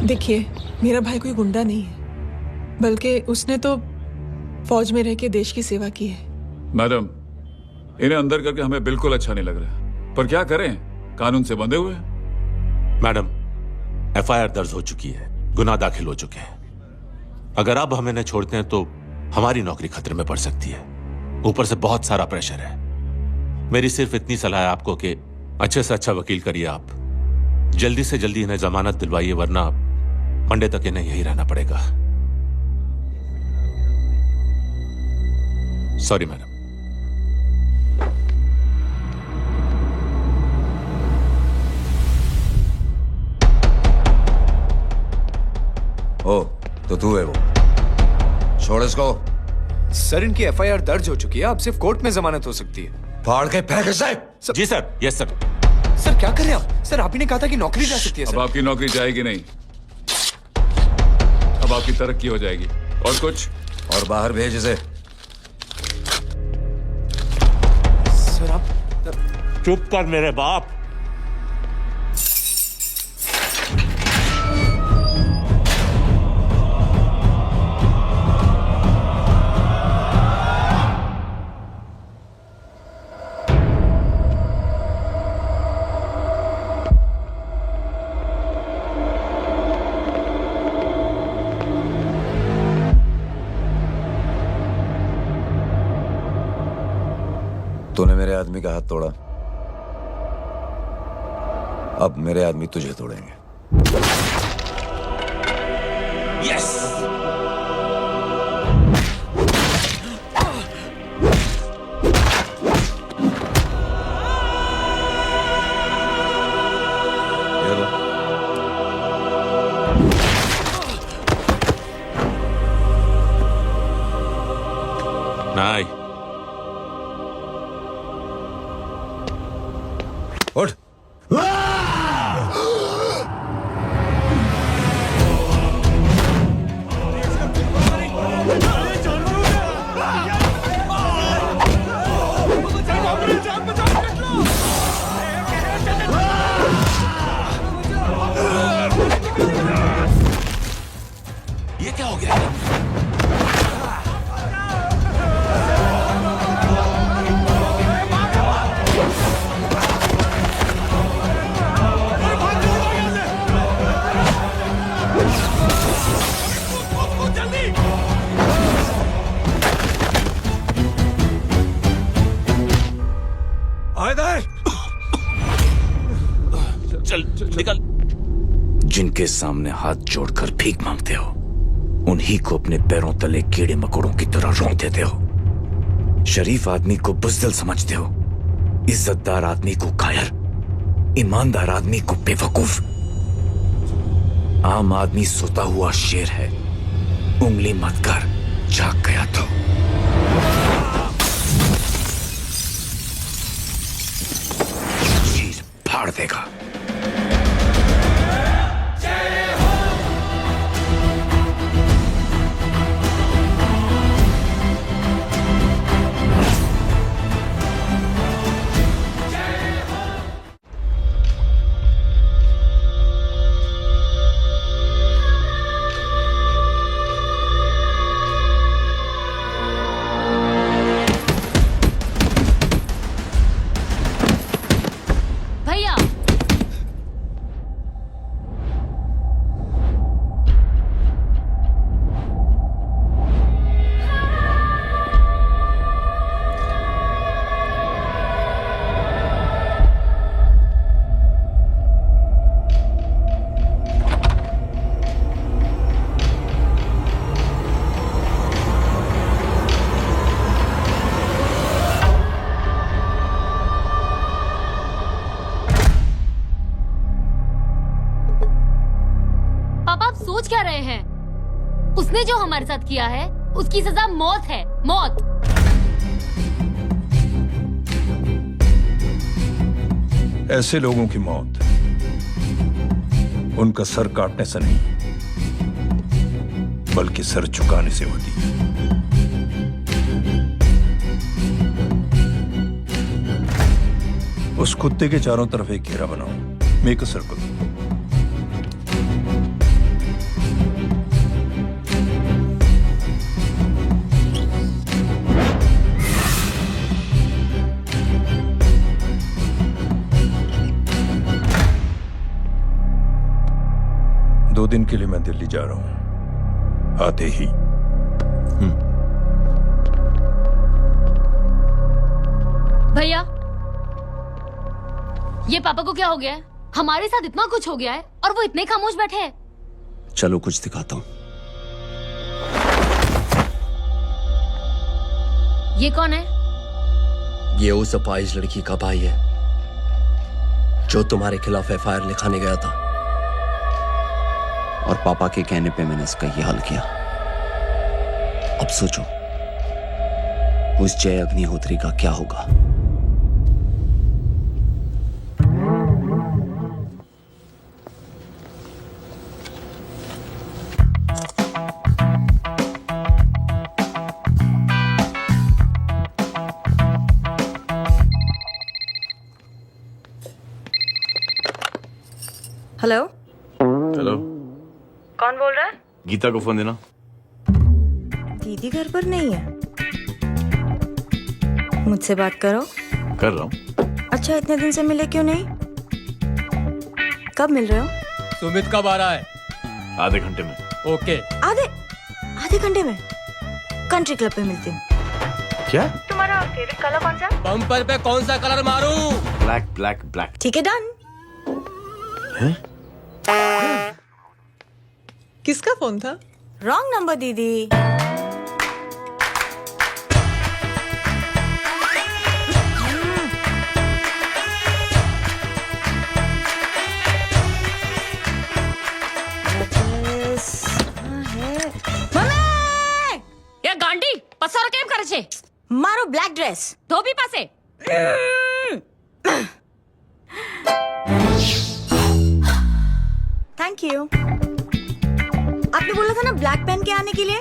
देखिए, मेरा भाई कोई गुंडा नहीं है, बल्कि उसने तो फौज में रह के देश की सेवा की है। मैडम, इन्हें अंदर करके हमें बिल्कुल अच्छा नहीं लग रहा, पर क्या करें, कानून से बंधे हुए हैं। मैडम, एफआईआर दर्ज हो चुकी है, गुनाह दाखिल हो चुके हैं। अगर अब हमें न छोड़ते हैं तो हमारी नौकरी खतरे में पड़ सकती है। ऊपर से बहुत सारा प्रेशर है। मेरी सिर्फ इतनी सलाह है आपको कि अच्छे से अच्छा वकील करिए आप। जल्दी से जल्दी इन्हें जमानत दिलवाइए, वरना मंडे तक इन्हें यही रहना पड़ेगा। Sorry madam. ओ, तो तू है वो। छोड़ इसको। सर इनकी एफआईआर दर्ज हो चुकी है, अब सिर्फ कोर्ट में जमानत हो सकती है। फाड़ के फेंक इसे। जी सर। Yes sir. सर क्या कर रहे हैं आप? सर आप ही ने कहा था कि नौकरी जा सकती है। अब आपकी नौकरी जाएगी नहीं, अब आपकी तरक्की हो जाएगी। और कुछ? और बाहर भेज इसे। सर आप चुप कर मेरे बाप। तूने मेरे आदमी का हाथ तोड़ा, अब मेरे आदमी तुझे तोड़ेंगे। यस। नहीं। उठ। ये क्या हो गया? जिनके सामने हाथ जोड़कर भीख मांगते हो, उन्हीं को अपने पैरों तले कीड़े मकोड़ों की तरह रोक देते हो। शरीफ आदमी को बुज़दिल समझते हो, इज्जतदार आदमी को कायर, ईमानदार आदमी को बेवकूफ। आम आदमी सोता हुआ शेर है, उंगली मत कर, जाग गया तो। चीर फाड़ देगा। सोच क्या रहे हैं? उसने जो हमारे साथ किया है उसकी सजा मौत है, मौत। ऐसे लोगों की मौत उनका सर काटने से नहीं बल्कि सर झुकाने से होती है। उस कुत्ते के चारों तरफ एक घेरा बनाओ, मेक अ सर्कल। दो दिन के लिए मैं दिल्ली जा रहा हूं, आते ही। भैया, ये पापा को क्या हो गया है? हमारे साथ इतना कुछ हो गया है और वो इतने खामोश बैठे हैं। चलो कुछ दिखाता हूं। ये कौन है? ये उस अपाहिज लड़की का भाई है जो तुम्हारे खिलाफ एफआईआर लिखाने गया था, और पापा के कहने पे मैंने इसका ये हाल किया। अब सोचो उस जय अग्निहोत्री का क्या होगा। हेलो हेलो, कौन बोल रहा है? गीता को फोन देना। दीदी घर पर नहीं है। मुझसे बात करो। कर रहा हूँ। अच्छा, इतने दिन से मिले क्यों नहीं? कब मिल रहे हो? सुमित कब आ रहा है? आधे घंटे में। ओके। आधे घंटे में कंट्री क्लब पे मिलती हूँ। क्या? तुम्हारा फेवरेट कलर कौन सा? बम्पर पे कौन सा कलर मारूं? Black black black. ठीक है, डन। किसका फोन था? रॉन्ग नंबर दीदी। ये गांडी पसारो केम करे छे? मारो ब्लैक ड्रेस धोबी पासे। Thank you. आपने बोला था ना ब्लैक पेन के आने के लिए।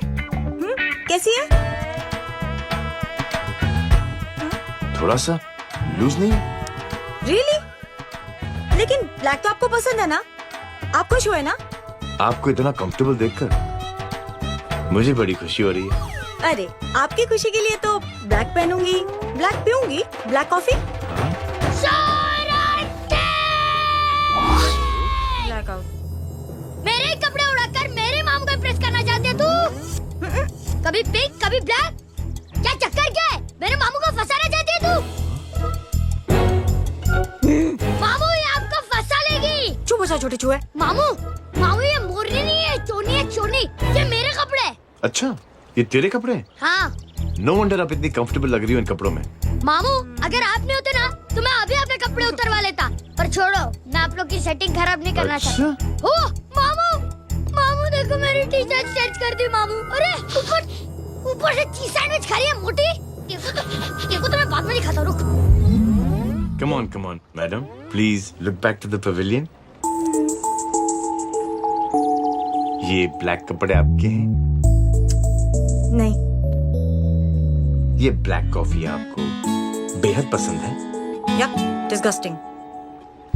कैसी है? थोड़ा सा लूज नहीं? रियली? लेकिन ब्लैक तो आपको पसंद है ना? आप खुश हुए ना? आपको इतना कंफर्टेबल देखकर मुझे बड़ी खुशी हो रही है। अरे, आपकी खुशी के लिए तो ब्लैक पहनूंगी, ब्लैक पीऊंगी, ब्लैक कॉफी। मेरे कपड़े उड़ाकर मेरे मामू को इम्प्रेस करना चाहती है तू? कभी पिंक कभी ब्लैक, क्या चक्कर क्या है? मेरे मामू को फंसाना चाहती है तू? मामू ये आपको फंसा लेगी। चुप हो जा छोटे चूहे। मामू अच्छा, ये तेरे कपड़े हैं? हाँ नो वंडर आप इतनी कंफर्टेबल लग रही हो इन कपड़ों में। मामू, अगर आप नहीं होते ना तो मैं अभी अपने कपड़े उतरवा लेता। पर छोड़ो, मैं आप लोग की सेटिंग खराब नहीं करना चाहता। ओह मामू, मामू देखो मेरी टी शर्ट चेंज कर दी मामू। अरे ऊपर से चीज सैंडविच खा रही है मोटी। देखो तो मैं बाद में दिखाता हूँ, रुक। Come on, madam. Please look back to the pavilion. ये ब्लैक कपड़े आपके हैं? नहीं। ये ब्लैक कॉफी आपको बेहद पसंद है? Yup, disgusting.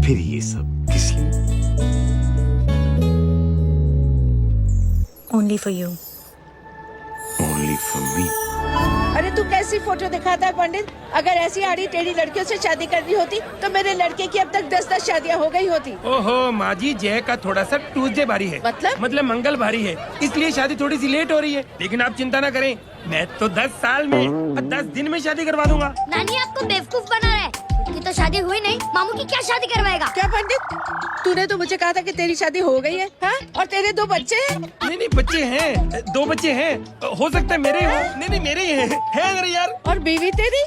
फिर ये सब किस लिए? Only for you. Only for me. अरे तू कैसी फोटो दिखाता है पंडित? अगर ऐसी आड़ी टेढ़ी लड़कियों से शादी करनी होती तो मेरे लड़के की अब तक 10-10 शादियां हो गई होती। ओहो माँ जी, जय का थोड़ा सा ट्यूसडे भारी है। मतलब मंगल भारी है, इसलिए शादी थोड़ी सी लेट हो रही है। लेकिन आप चिंता ना करें, मैं तो 10 साल में और 10 दिन में शादी करवा दूंगा। नानी आपको बेवकूफ बना रहा है। उसकी तो शादी हुई नहीं, मामू की क्या शादी करवाएगा? क्या पंडित, तूने तो मुझे कहा था कि तेरी शादी हो गई है, हाँ? और तेरे 2 बच्चे हैं? नहीं बच्चे हैं, 2 बच्चे हैं। हो सकता है मेरे हो। नहीं मेरे ही हैं। अरे यार। और बीवी तेरी?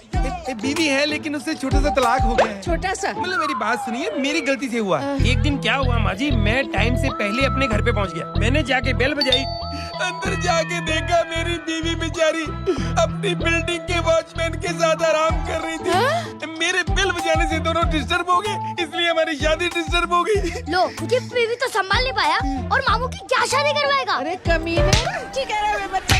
बीवी है लेकिन उससे छोटा सा तलाक हो गया है। छोटा सा? मतलब मेरी बात सुनिए, मेरी गलती से हुआ। एक दिन क्या हुआ माँ जी, मैं टाइम से पहले अपने घर पे पहुँच गया। मैंने जाके बेल बजाई, अंदर जाके देखा मेरी बीवी बेचारी अपनी बिल्डिंग के वॉचमैन के साथ आराम कर रही थी। मेरे बेल बजाने से दोनों डिस्टर्ब हो गए, इसलिए हमारी शादी डिस्टर्ब हो गई। लो, तुझे बीवी तो संभाल नहीं पाया और मामू की क्या शादी करवाएगा? अरे कमीने, ठीक है रे बच्चा,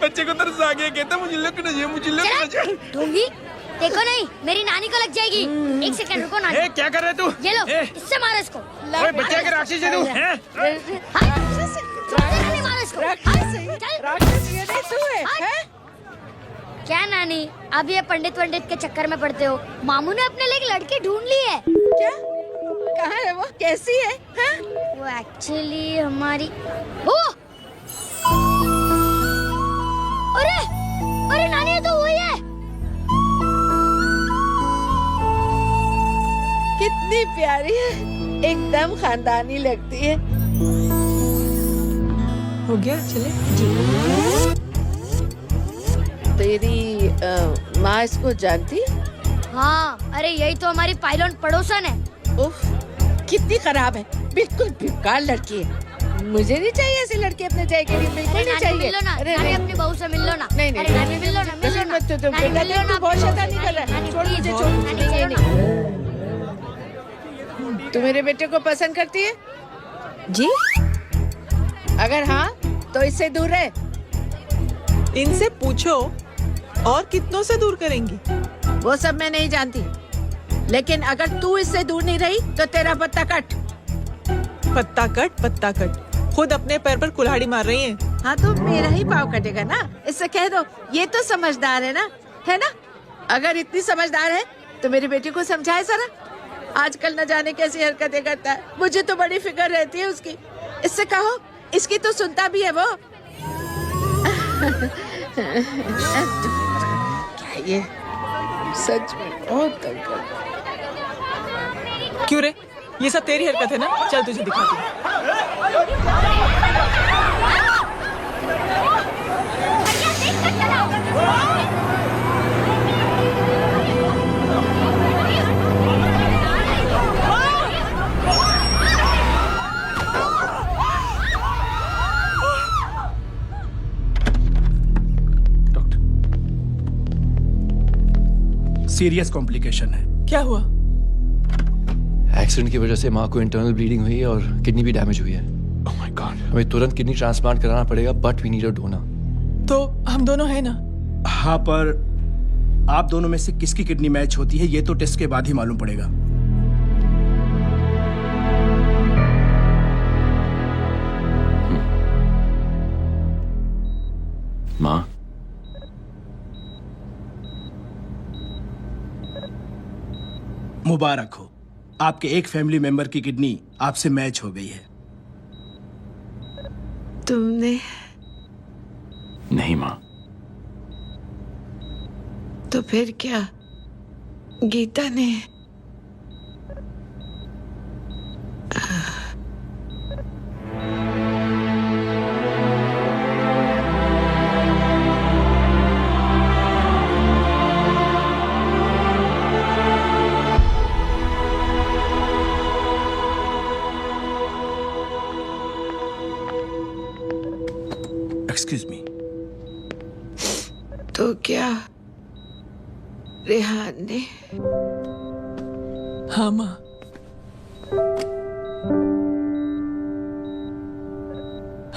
बच्चे को तरस आ गया, कहता मुझे लगना चाहिए, मुझे लगना चाहिए। ढोंगी, देखो नहीं, मेरी नानी को लग जाएगी। एक सेकंड रुको नानी। क्या कर रहे तू? ये लो, इससे मारो इसको। ओए बच्चा के राक्षस है तू, हैं? राक्षस ये नहीं तू है, हैं? क्या नानी, अब ये पंडित के चक्कर में पड़ते हो? मामू ने अपने लिए एक लड़की ढूंढ ली है। क्या? कहाँ है वो? कैसी है? हाँ? वो एक्चुअली हमारी अरे नानी, ये तो वही है। कितनी प्यारी है, एकदम खानदानी लगती है। हो गया, चले जी। तेरी माँ इसको जानती? हाँ, अरे यही तो हमारी पायलट पड़ोसन है। उफ, कितनी खराब है, बिल्कुल बेकार लड़की है। मुझे नहीं चाहिए ऐसी लड़की अपने जय के लिए, बिल्कुल नहीं चाहिए। मिलो ना, नानी अपनी बहू से मिल लो ना। नहीं नानी मिल लो ना, मिल लो ना। तू बहुत शैतानी कर रहा है, छोड़ मुझे, छोड़। तू मेरे बेटे को पसंद करती है? जी? अगर हाँ तो इससे दूर रहे। इनसे पूछो और कितनों से दूर करेंगी? वो सब मैं नहीं जानती, लेकिन अगर तू इससे दूर नहीं रही तो तेरा पत्ता कट। पत्ता कट, खुद अपने पैर पर कुल्हाड़ी मार रही है। हाँ तो मेरा ही पाँव कटेगा ना, इससे कह दो। ये तो समझदार है ना? अगर इतनी समझदार है तो मेरी बेटी को समझाए जरा। आजकल न जाने कैसी हरकतें करता है, मुझे तो बड़ी फिक्र रहती है उसकी। इससे कहो, इसकी तो सुनता भी है वो। क्या ये सच में बहुत तंग करता है। क्यों रे, ये सब तेरी हरकत है ना? चल तुझे दिखाती हूँ। सीरियस कॉम्प्लिकेशन है। क्या हुआ? एक्सीडेंट की वजह से माँ को इंटरनल ब्लीडिंग हुई है और किडनी भी डैमेज हुई है। Oh my God. हमें तुरंत किडनी ट्रांसप्लांट कराना पड़ेगा, but we need a donor. तो हम दोनों हैं ना? हाँ, पर आप दोनों में से किसकी किडनी मैच होती है ये तो टेस्ट के बाद ही मालूम पड़ेगा। माँ, मुबारक हो, आपके एक फैमिली मेंबर की किडनी आपसे मैच हो गई है। तुमने? नहीं माँ। तो फिर क्या? गीता ने? Excuse me. तो क्या रेहान ने? हाँ माँ,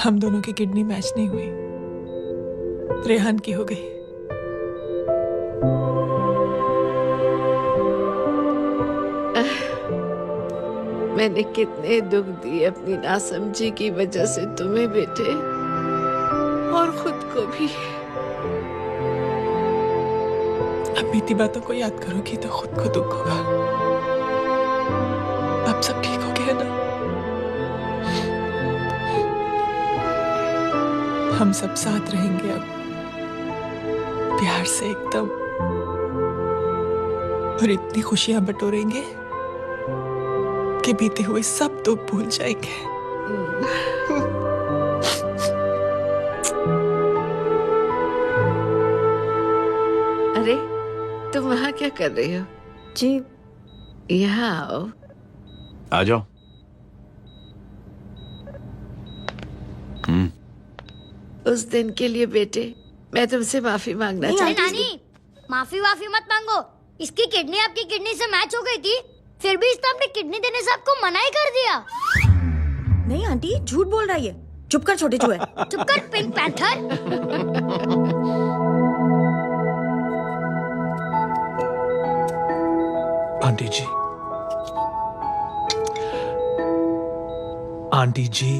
हम दोनों की किडनी मैच नहीं हुई, रेहान की हो गई। मैंने कितने दुख दिए अपनी नासमझी की वजह से तुम्हें बेटे, और खुद को भी। अब बीती बातों को याद करोगी तो खुद को दुख होगा। अब सब ठीक हो गया ना? हम सब साथ रहेंगे अब, प्यार से एकदम, और इतनी खुशियां बटोरेंगे कि बीते हुए सब दुख भूल जाएंगे। अरे तुम वहाँ क्या कर रही हो? जी यहाँ आओ। आ जाओ। उस दिन के लिए बेटे मैं तुमसे माफी मांगना चाहती हूँ। नानी, माफी वाफी मत मांगो। इसकी किडनी आपकी किडनी से मैच हो गई थी, फिर भी इसने अपनी किडनी देने से आपको मना ही कर दिया। नहीं आंटी, झूठ बोल रही है। चुप कर छोटे चूहे। चुप कर पिंक पैंथर। आंटी जी, आंटी जी,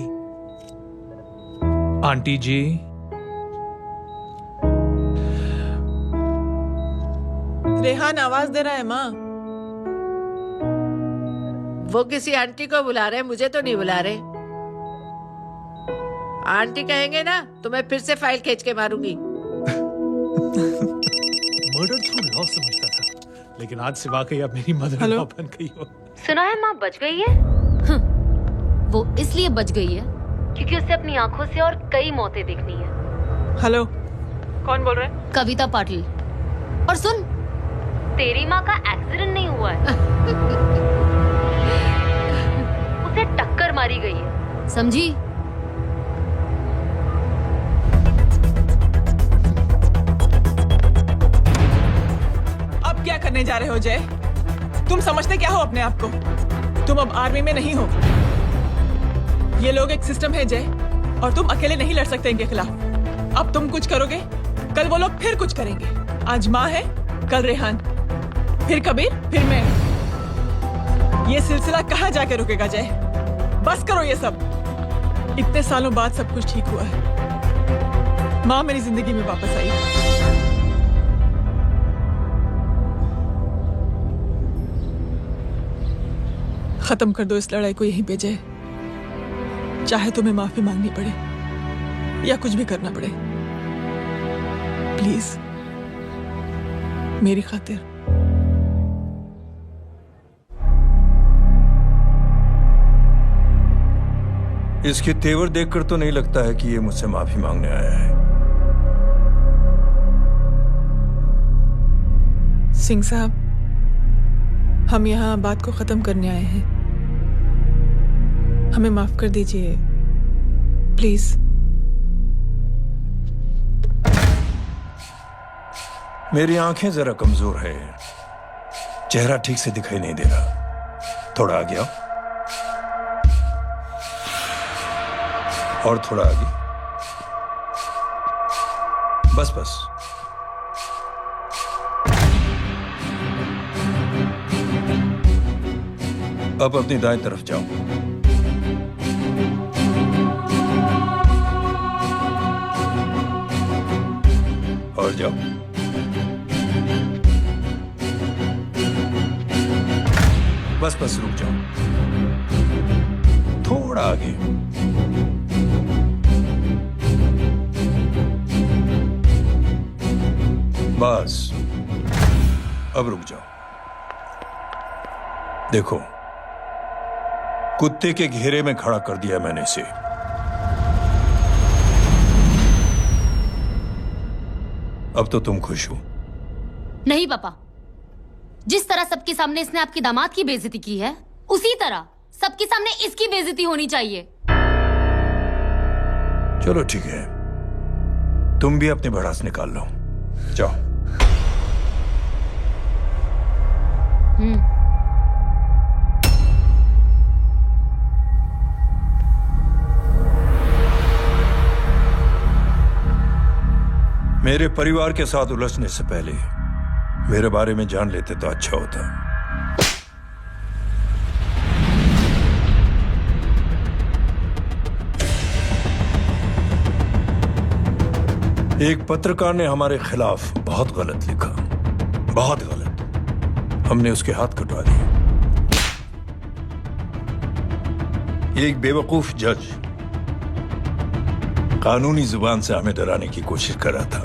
आंटी जी, रेहान आवाज दे रहा है माँ। वो किसी आंटी को बुला रहे हैं, मुझे तो नहीं बुला रहे। आंटी कहेंगे ना तो मैं फिर से फाइल खींच के मारूंगी। मर्डर थ्रू लॉ समझता था, लेकिन आज से वाकई अब मेरी मदर लॉ बन गई हो। सुना है माँ बच गई है। वो इसलिए बच गई है क्योंकि उसे अपनी आंखों से और कई मौतें देखनी है। हेलो, कौन बोल रहे हैं? कविता पाटिल। और सुन, तेरी माँ का एक्सीडेंट नहीं हुआ है, उसे टक्कर मारी गई है, समझी? अब क्या करने जा रहे हो जय? तुम समझते क्या हो अपने आप को? तुम अब आर्मी में नहीं हो। ये लोग एक सिस्टम है जय, और तुम अकेले नहीं लड़ सकते इनके खिलाफ। अब तुम कुछ करोगे, कल वो लोग फिर कुछ करेंगे। आज माँ है, कल रेहान, फिर कबीर, फिर मैं। ये सिलसिला कहाँ जाके रुकेगा जय? बस करो ये सब। इतने सालों बाद सब कुछ ठीक हुआ है। माँ मेरी जिंदगी में वापस आई। खत्म कर दो इस लड़ाई को यहीं पे जय। चाहे तुम्हें माफी मांगनी पड़े या कुछ भी करना पड़े, प्लीज मेरी खातिर। इसके तेवर देखकर तो नहीं लगता है कि ये मुझसे माफी मांगने आया है। सिंह साहब, हम यहाँ बात को खत्म करने आए हैं। हमें माफ कर दीजिए प्लीज। मेरी आंखें जरा कमजोर है, चेहरा ठीक से दिखाई नहीं दे रहा। थोड़ा आगे आओ, और थोड़ा आगे। बस बस। अब अपनी दाएं तरफ जाओ। और जाओ। बस बस, रुक जाओ, थोड़ा आगे। बस, अब रुक जाओ। देखो, कुत्ते के घेरे में खड़ा कर दिया मैंने इसे। अब तो तुम खुश हो? नहीं पापा, जिस तरह सबके सामने इसने आपकी दामाद की बेइज्जती की है, उसी तरह सबके सामने इसकी बेइज्जती होनी चाहिए। चलो ठीक है, तुम भी अपनी भड़ास निकाल लो, जाओ। मेरे परिवार के साथ उलझने से पहले मेरे बारे में जान लेते तो अच्छा होता। एक पत्रकार ने हमारे खिलाफ बहुत गलत लिखा, बहुत गलत। हमने उसके हाथ कटवा दिए। एक बेवकूफ जज कानूनी जुबान से हमें डराने की कोशिश कर रहा था।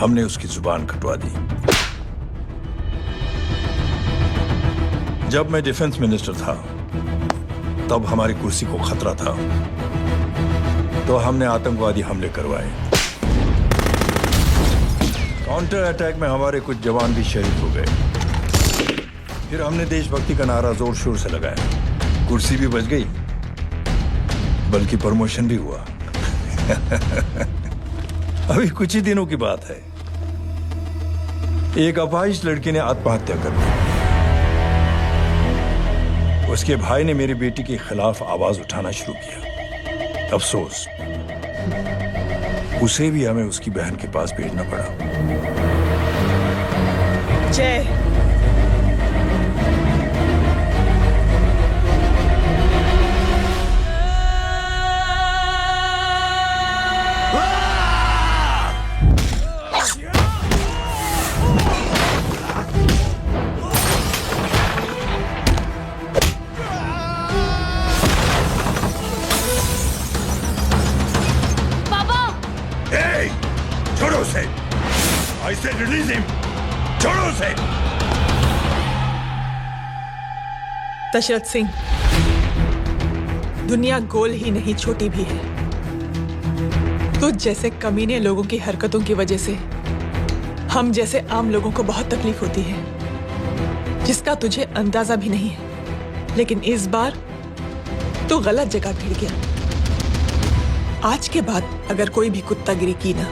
हमने उसकी जुबान कटवा दी। जब मैं डिफेंस मिनिस्टर था तब हमारी कुर्सी को खतरा था, तो हमने आतंकवादी हमले करवाए। काउंटर अटैक में हमारे कुछ जवान भी शहीद हो गए। फिर हमने देशभक्ति का नारा जोर शोर से लगाया। कुर्सी भी बच गई, बल्कि प्रमोशन भी हुआ। अभी कुछ ही दिनों की बात है, एक अपाहिज लड़की ने आत्महत्या कर ली। उसके भाई ने मेरी बेटी के खिलाफ आवाज उठाना शुरू किया। अफसोस, उसे भी हमें उसकी बहन के पास भेजना पड़ा। जय, छोड़ो उसे। I said release him. छोड़ो उसे। दशरथ सिंह, दुनिया गोल ही नहीं छोटी भी है। तुझ जैसे कमीने लोगों की हरकतों की वजह से हम जैसे आम लोगों को बहुत तकलीफ होती है, जिसका तुझे अंदाजा भी नहीं है। लेकिन इस बार तू गलत जगह भिड़ गया। आज के बाद अगर कोई भी कुत्तागिरी की ना,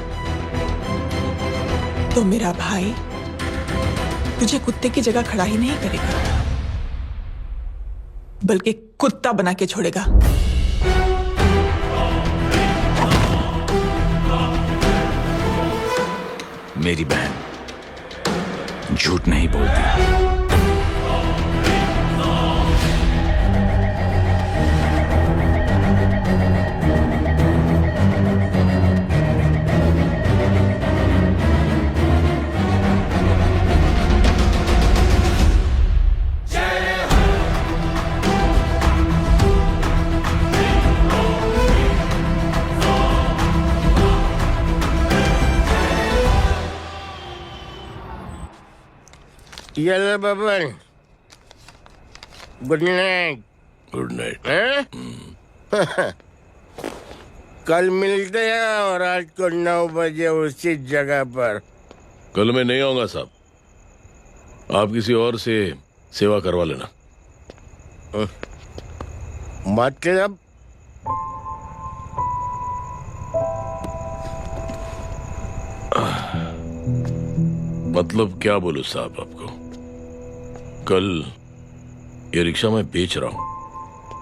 तो मेरा भाई तुझे कुत्ते की जगह खड़ा ही नहीं करेगा, बल्कि कुत्ता बना के छोड़ेगा। मेरी बहन झूठ नहीं बोलती। Yellow bubble. Good night. Good night. कल मिलते हैं और रात को 9 बजे उसी जगह पर। कल मैं नहीं आऊंगा साहब, आप किसी और से सेवा करवा लेना। मतलब मतलब क्या बोलूं साहब आपको। कल ये रिक्शा मैं बेच रहा हूं,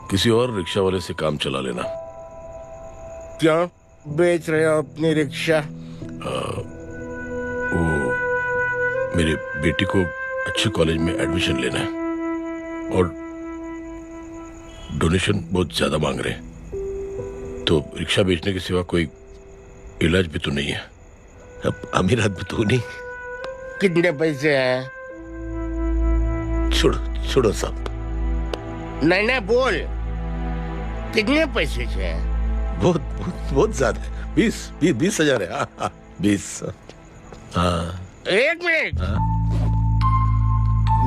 किसी और रिक्शा वाले से काम चला लेना। क्या बेच रहे हो अपनी रिक्शा? वो मेरे बेटी को अच्छे कॉलेज में एडमिशन लेना है और डोनेशन बहुत ज्यादा मांग रहे हैं, तो रिक्शा बेचने के सिवा कोई इलाज भी तो नहीं है। अब अमीर आदमी तो नहीं। कितने पैसे हैं? छोड़ो छोड़ो साहब। नहीं बोल, कितने पैसे हैं? बहुत बहुत बहुत ज्यादा है। 20,000 है। 20। हाँ। एक मिनट।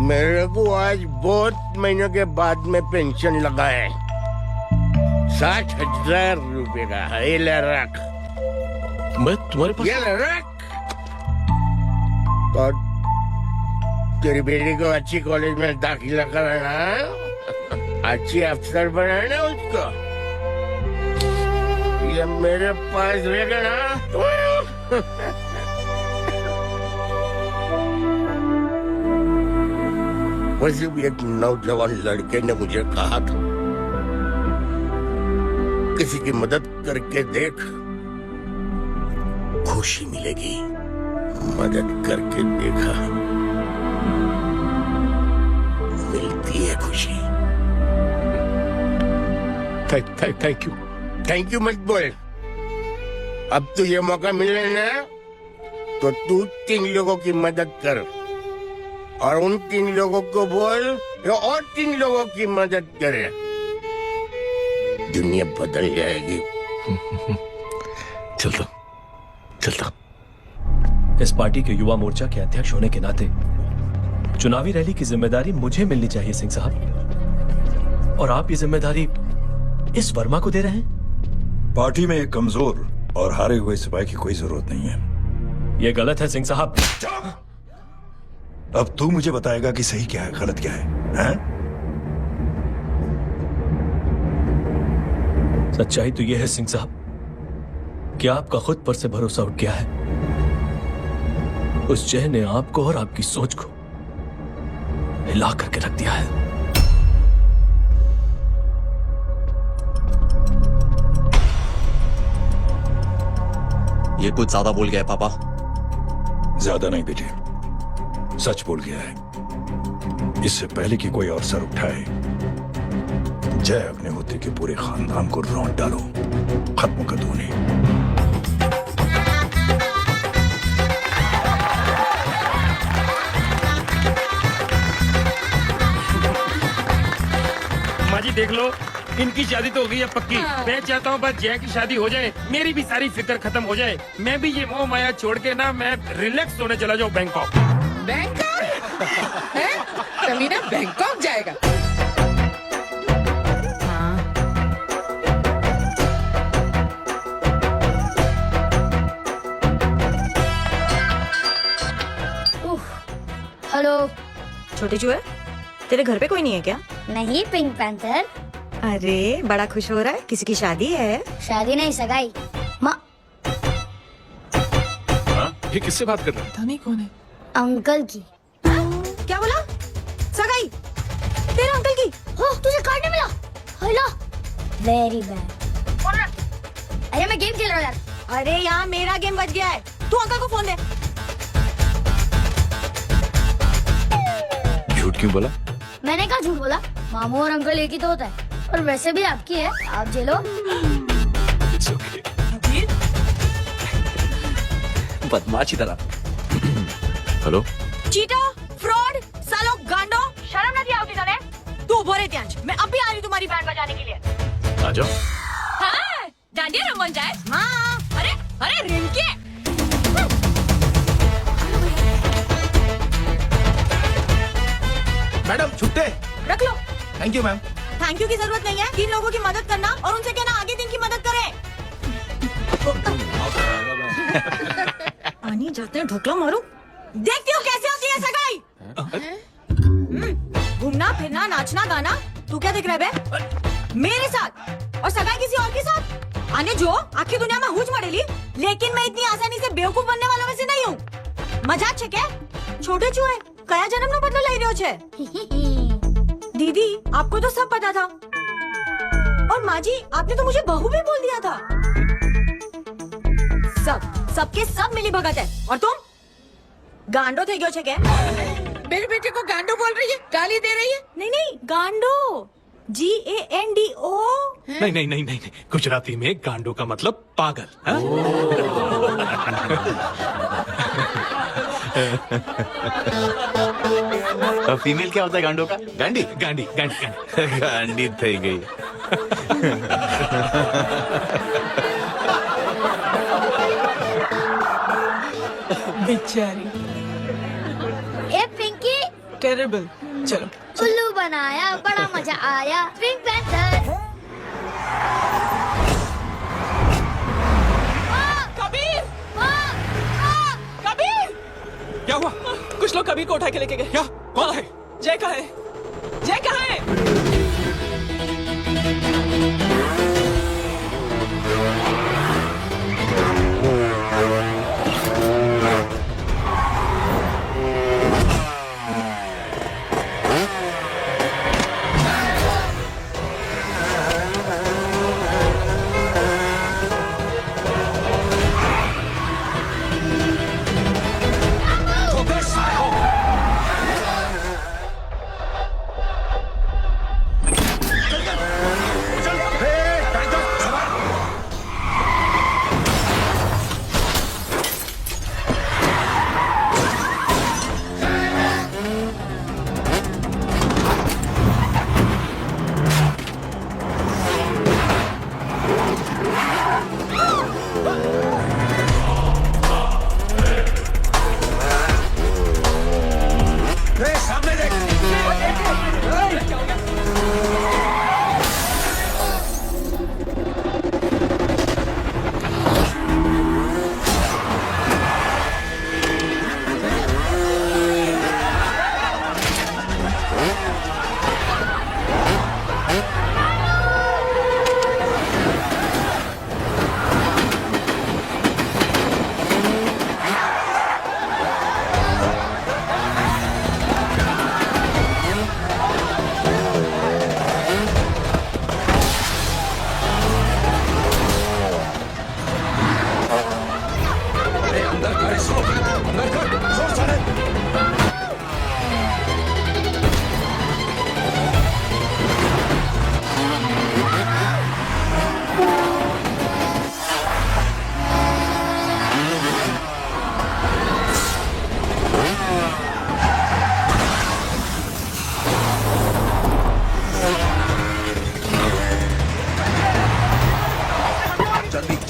मेरे को आज बहुत महीनों के बाद में पेंशन लगा है। 60,000 रुपए का है। ये ले रख। मैं तुम्हारे पास? ये ले रख। और तेरी बेटी को अच्छी कॉलेज में दाखिला कराना, अच्छी अफसर बनाना उसको। ये मेरे पास रहेगा ना तो वैसे भी एक नौजवान लड़के ने मुझे कहा था, किसी की मदद करके देख, खुशी मिलेगी। मदद करके देखा, मिलती है खुशी। थैंक यू मत बोल। अब तो ये मौका मिले ना, तो तू 3 लोगों की मदद कर और उन 3 लोगों को बोल जो और 3 लोगों की मदद करे। दुनिया बदल जाएगी। चलता। इस पार्टी के युवा मोर्चा के अध्यक्ष होने के नाते चुनावी रैली की जिम्मेदारी मुझे मिलनी चाहिए सिंह साहब, और आप ये जिम्मेदारी इस वर्मा को दे रहे हैं। पार्टी में एक कमजोर और हारे हुए सिपाही की कोई जरूरत नहीं है। ये गलत है सिंह साहब। अब तू मुझे बताएगा कि सही क्या है, गलत क्या है, हैं? सच्चाई तो यह है सिंह साहब कि आपका खुद पर से भरोसा उठ गया है। उस जय ने आपको और आपकी सोच को हिला करके रख दिया है। ये कुछ ज्यादा बोल गया है पापा। ज्यादा नहीं बेटे, सच बोल गया है। इससे पहले कि कोई और सर उठाए, जय अग्निहोत्री के पूरे खानदान को रौंद डालो, खत्म कर दो उन्हें। माँ जी देख लो, इनकी शादी तो हो गई है पक्की। मैं चाहता हूँ बस जय की शादी हो जाए, मेरी भी सारी फिक्र खत्म हो जाए। मैं भी ये मोह माया छोड़ के ना, मैं रिलैक्स होने चला जाऊँ बैंकॉक। कमीना बैंकॉक जाएगा? हेलो छोटे चूहे, तेरे घर पे कोई नहीं है क्या? नहीं पिंक पैंथर। अरे बड़ा खुश हो रहा है, किसी की शादी है? शादी नहीं, सगाई। माँ ये किससे बात कर रहा है? पता नहीं कौन है। अंकल की। क्या बोला? सगाई? तेरे अंकल की? हो, तुझे कार्ड नहीं मिला? Hello, very bad. अरे मैं गेम खेल रहा हूँ यार। अरे यहाँ मेरा गेम बच गया है, तू अंकल को फोन दे। झूठ क्यों बोला? मैंने कहा झूठ बोला? मामू और अंकल एक ही तो होता है, और वैसे भी आपकी है, आप झेलो। बदमाशी तरह। हेलो चीटा, फ्रॉड, सालो गांडो, शर्म नहीं आती तने? तू बोरे त्यांश, मैं अभी आ रही तुम्हारी बैंड बजाने के लिए। आ जाओ। हाँ, डांडिया रमन जाए। हाँ, अरे रिंकी। मैडम छुट्टे। रख लो। Thank you ma'am. Thank you की जरूरत नहीं है, 3 लोगों की मदद करना और उनसे कहना आगे दिन की मदद करें। पानी जाते हैं, ढोकला मारो। देखती हो कैसे होती है सगाई? घूमना फिरना नाचना गाना, तू क्या देख रहा है बे? मेरे साथ और सगाई किसी और के साथ? आने जो आखिर दुनिया में हुज मरेली, लेकिन मैं इतनी आसानी से बेवकूफ बनने वालों में से नहीं हूँ। मजाक छे क्या? छोटे चूहे कया जन्म नो बदलो लाई रह्यो छे? दीदी आपको तो सब पता था, और माँ जी आपने तो मुझे बहू भी बोल दिया था। सबके सब मिली भगत है, और तुम गांडो थे गयो छे क्या? मेरे बेटे को गांडो बोल रही है, गाली दे रही है? नहीं गांडो, GANDO। नहीं, गुजराती में गांडो का मतलब पागल। फीमेल क्या होता है गांडो का? गांडी। गांडी थई गई। बेचारी। ए पिंकी। टेरिबल। चलो। उल्लू बनाया, बड़ा मजा आया। Pink Panther. कबीर! कबीर! क्या हुआ? कुछ लोग कबीर को उठा के लेके गए। क्या? कौन है? जय कहाँ है? जय कहाँ है?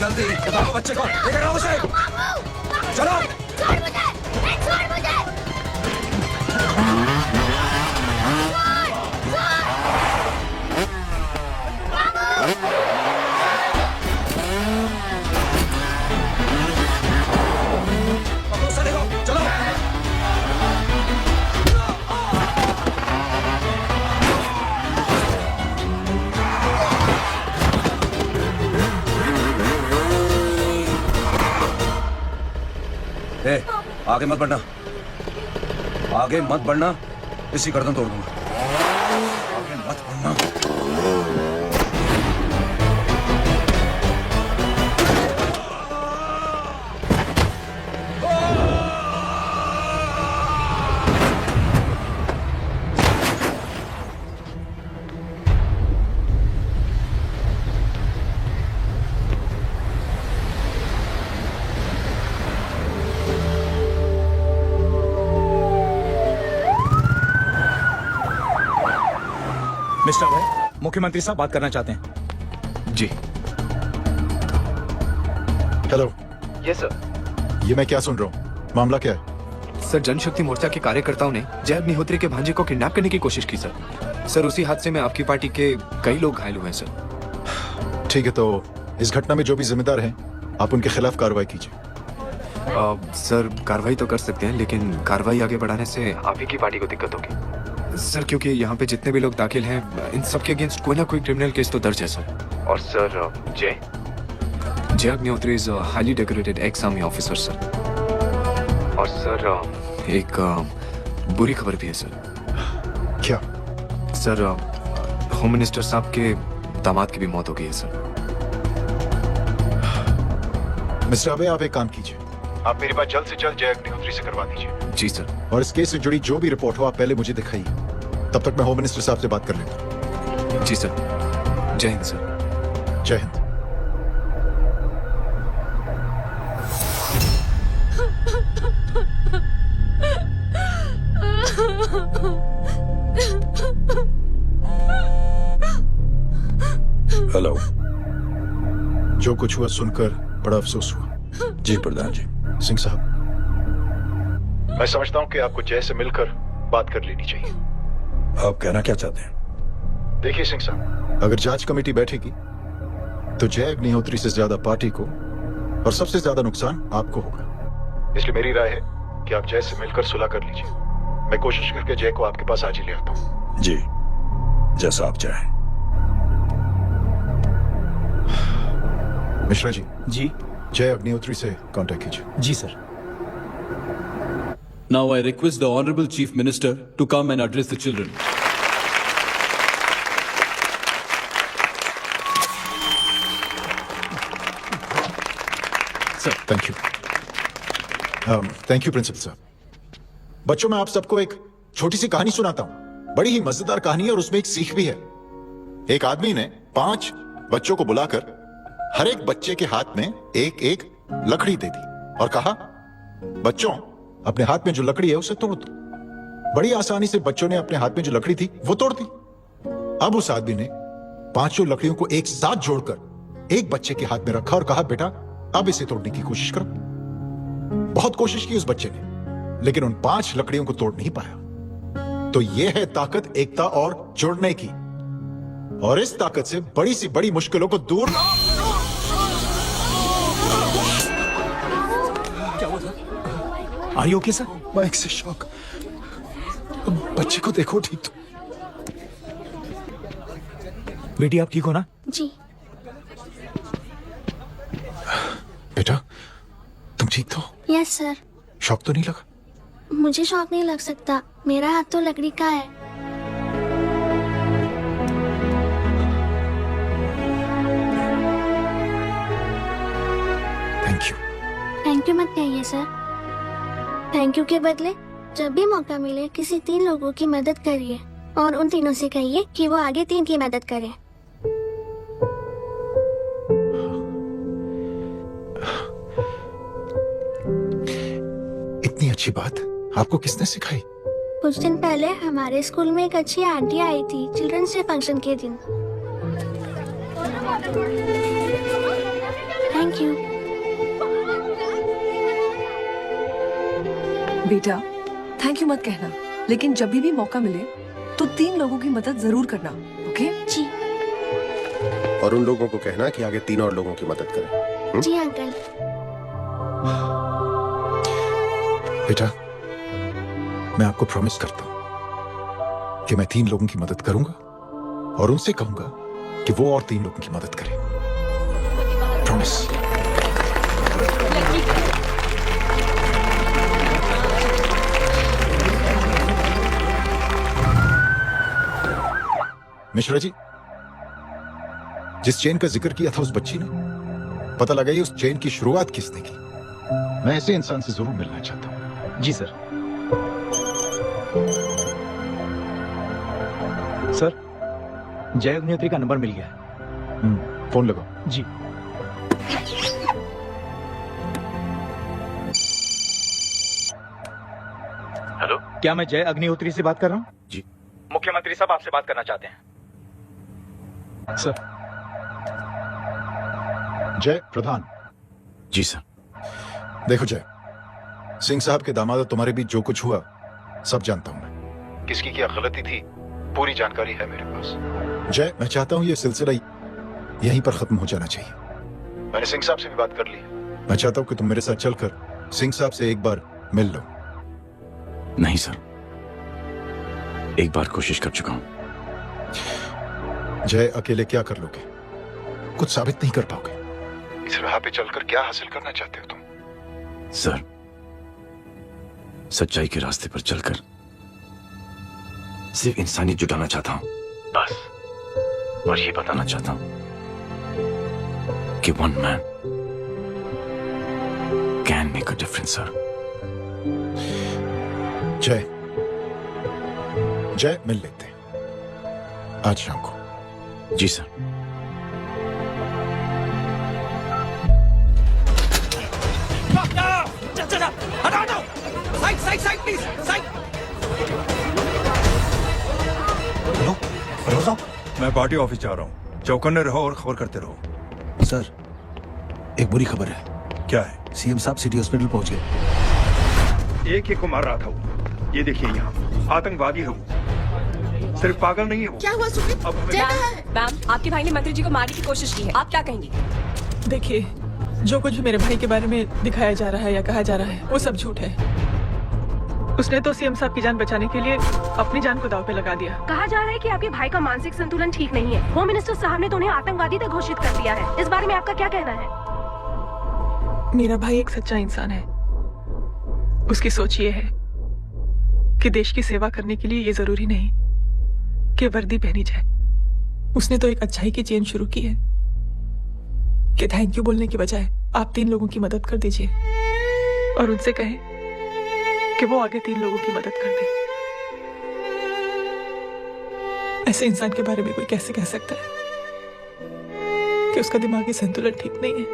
जल्दी बताओ बच्चे को लेकर आओ उसे। चलो चलो ए, आगे मत बढ़ना, आगे मत बढ़ना, इसी गर्दन तोड़ दूंगा। आगे मत बढ़ना। मिस्टर भाई, मुख्यमंत्री साहब बात करना चाहते हैं। जी। हेलो। Yes sir. ये मैं क्या सुन रहा हूँ? मामला क्या है? सर, जनशक्ति मोर्चा के कार्यकर्ताओं ने जय अग्निहोत्री के भांजे को किडनैप करने की कोशिश की सर। उसी हादसे में आपकी पार्टी के कई लोग घायल हुए हैं सर। ठीक है, तो इस घटना में जो भी जिम्मेदार हैं, आप उनके खिलाफ कार्रवाई कीजिए। सर, कार्रवाई तो कर सकते हैं, लेकिन कार्रवाई आगे बढ़ाने से आप ही की पार्टी को दिक्कत होगी सर, क्योंकि यहाँ पे जितने भी लोग दाखिल हैं, इन सब के अगेंस्ट कोई ना कोई क्रिमिनल केस तो दर्ज है सर। और सर, जय Agnihotri is highly decorated ex army officer sir. और सर, एक बुरी खबर भी है सर। क्या? सर, होम मिनिस्टर साहब के दामाद की भी मौत हो गई है सर। मिस्टर अबे, आप एक काम कीजिए, आप मेरे पास जल्द से जल्द जय अग्निहोत्री से करवा दीजिए। जी सर। और इस केस से जुड़ी जो भी रिपोर्ट हो, आप पहले मुझे दिखाइए। तब तक मैं होम मिनिस्टर साहब से बात कर लेता हूँ। जी सर। जय हिंद सर। जय हिंद। हेलो। जो कुछ हुआ सुनकर बड़ा अफसोस हुआ। जी प्रधान जी। सिंह साहब, मैं समझता हूं कि आपको जय से मिलकर बात कर लेनी चाहिए। आप कहना क्या चाहते हैं? देखिए सिंह साहब, अगर जांच कमेटी बैठेगी तो जय अग्निहोत्री से ज्यादा पार्टी को और सबसे ज्यादा नुकसान आपको होगा। इसलिए मेरी राय है कि आप जय से मिलकर सुलह कर लीजिए। मैं कोशिश करके जय को आपके पास आज ही ले आता हूँ। जी, जैसा आप चाहें। मिश्रा जी। जी। जय अग्निहोत्री से कांटेक्ट कीजिए। जी sir. Now I request the Honorable Chief Minister to come and address the children. Sir, thank you. Thank you principal साहब। बच्चों, मैं आप सबको एक छोटी सी कहानी सुनाता हूं। बड़ी ही मजेदार कहानी है और उसमें एक सीख भी है। एक आदमी ने 5 बच्चों को बुलाकर हर एक बच्चे के हाथ में एक एक लकड़ी दे दी और कहा, बच्चों, अपने हाथ में जो लकड़ी है उसे तोड़ दो। बड़ी आसानी से बच्चों ने अपने हाथ में जो लकड़ी थी वो तोड़ दी। अब उस आदमी ने 5 लकड़ियों को एक साथ जोड़कर एक बच्चे के हाथ में रखा और कहा, बेटा, अब इसे तोड़ने की कोशिश करो। बहुत कोशिश की उस बच्चे ने, लेकिन उन 5 लकड़ियों को तोड़ नहीं पाया। तो यह है ताकत एकता और जुड़ने की, और इस ताकत से बड़ी सी बड़ी मुश्किलों को दूर। Are you okay, sir? Mic से शॉक। बच्चे को देखो ठीक तो। बेटी, आप ठीक हो ना? जी। बेटा, तुम ठीक तो? Yes sir. शॉक तो नहीं लगा? मुझे शॉक नहीं लग सकता, मेरा हाथ तो लकड़ी का है। Thank you. थैंक यू मत कहिए सर। थैंक यू के बदले जब भी मौका मिले किसी 3 लोगों की मदद करिए और उन तीनों से कहिए कि वो आगे 3 की मदद करें। इतनी अच्छी बात आपको किसने सिखाई? कुछ दिन पहले हमारे स्कूल में एक अच्छी आंटी आई थी चिल्ड्रंस डे फंक्शन के दिन। Thank you. बेटा थैंक यू मत कहना, लेकिन जब भी मौका मिले तो 3 लोगों की मदद जरूर करना, ओके? जी। और उन लोगों को कहना कि आगे 3 और लोगों की मदद करें। जी अंकल। बेटा, मैं आपको प्रॉमिस करता हूं कि मैं 3 लोगों की मदद करूंगा और उनसे कहूंगा कि वो और 3 लोगों की मदद करें। प्रॉमिस। मिश्रा जी, जिस चेन का जिक्र किया था उस बच्ची ने, पता लगा ये उस चेन की शुरुआत किसने की। मैं ऐसे इंसान से जरूर मिलना चाहता हूं। जी सर। सर, जय अग्निहोत्री का नंबर मिल गया है। फोन लगाओ। जी। हेलो, क्या मैं जय अग्निहोत्री से बात कर रहा हूँ? जी। मुख्यमंत्री साहब आपसे बात करना चाहते हैं। सर। जय प्रधान। जी सर। देखो जय, सिंह साहब के दामाद तुम्हारे बीच जो कुछ हुआ सब जानता हूं मैं। किसकी क्या गलती थी पूरी जानकारी है मेरे पास। जय, मैं चाहता हूं ये सिलसिला यहीं पर खत्म हो जाना चाहिए। मैंने सिंह साहब से भी बात कर ली। मैं चाहता हूं कि तुम मेरे साथ चलकर सिंह साहब से एक बार मिल लो। नहीं सर, एक बार कोशिश कर चुका हूं। जय, अकेले क्या कर लोगे? कुछ साबित नहीं कर पाओगे। इस राह पे चलकर क्या हासिल करना चाहते हो तुम? सर, सच्चाई के रास्ते पर चलकर सिर्फ इंसानियत जुटाना चाहता हूं, बस। और ये बताना चाहता हूं कि one man can make a difference sir. Jai, Jai मिल लेते हैं आज शाम को। जी sir. Side please, side. Hello, मैं पार्टी ऑफिस जा रहा हूँ। चौकन्ने रहो और खबर करते रहो। सर, एक बुरी खबर है। क्या है? सीएम साहब सिटी हॉस्पिटल पहुंच गए। एक को मार रहा था वो। ये देखिए, यहाँ आतंकवादी है वो। सिर्फ पागल नहीं है वो। क्या हुआ सुमित? मैम, आपके भाई ने मंत्री जी को मारने की कोशिश की है, आप क्या कहेंगी? देखिए, जो कुछ भी मेरे भाई के बारे में दिखाया जा रहा है या कहा जा रहा है वो सब झूठ है। उसने तो सीएम साहब की जान बचाने के लिए अपनी जान को दांव पे लगा दिया। कहा जा रहा है कि आपके भाई का मानसिक संतुलन ठीक नहीं है। होम मिनिस्टर साहब ने तो उन्हें आतंकवादी तक घोषित कर दिया है। इस बारे में आपका क्या कहना है? मेरा भाई एक सच्चा इंसान है। उसकी सोच ये है कि देश की सेवा करने के लिए ये जरूरी नहीं कि वर्दी पहनी जाए। उसने तो एक अच्छाई की चेन शुरू की है कि थैंक यू बोलने की बजाय आप 3 लोगों की मदद कर दीजिए और उनसे कहें कि वो आगे 3 लोगों की मदद कर दे। ऐसे इंसान के बारे में कोई कैसे कह सकता है कि उसका दिमागी संतुलन ठीक नहीं है?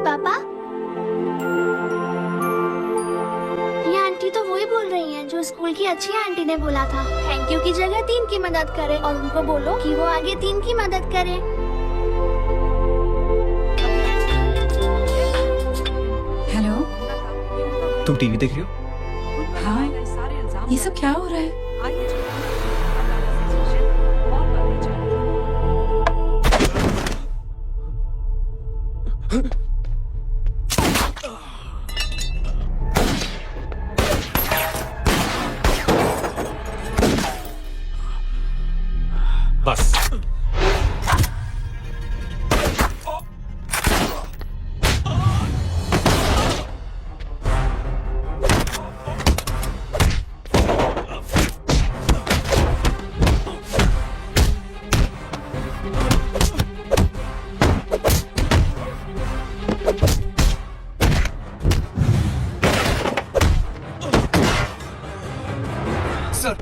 पापा, ये आंटी तो वही बोल रही हैं जो स्कूल की अच्छी आंटी ने बोला था। थैंक यू की जगह 3 की मदद करें और उनको बोलो कि वो आगे 3 की मदद करें। हेलो, तुम टीवी देख रही हो? हाँ, ये सब क्या हो रहा है? बस। सर,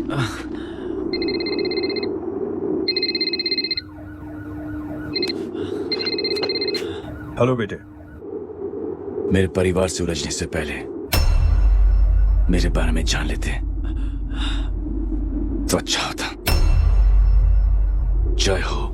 हेलो बेटे। मेरे परिवार से उलझने से पहले मेरे बारे में जान लेते तो अच्छा होता। जय हो।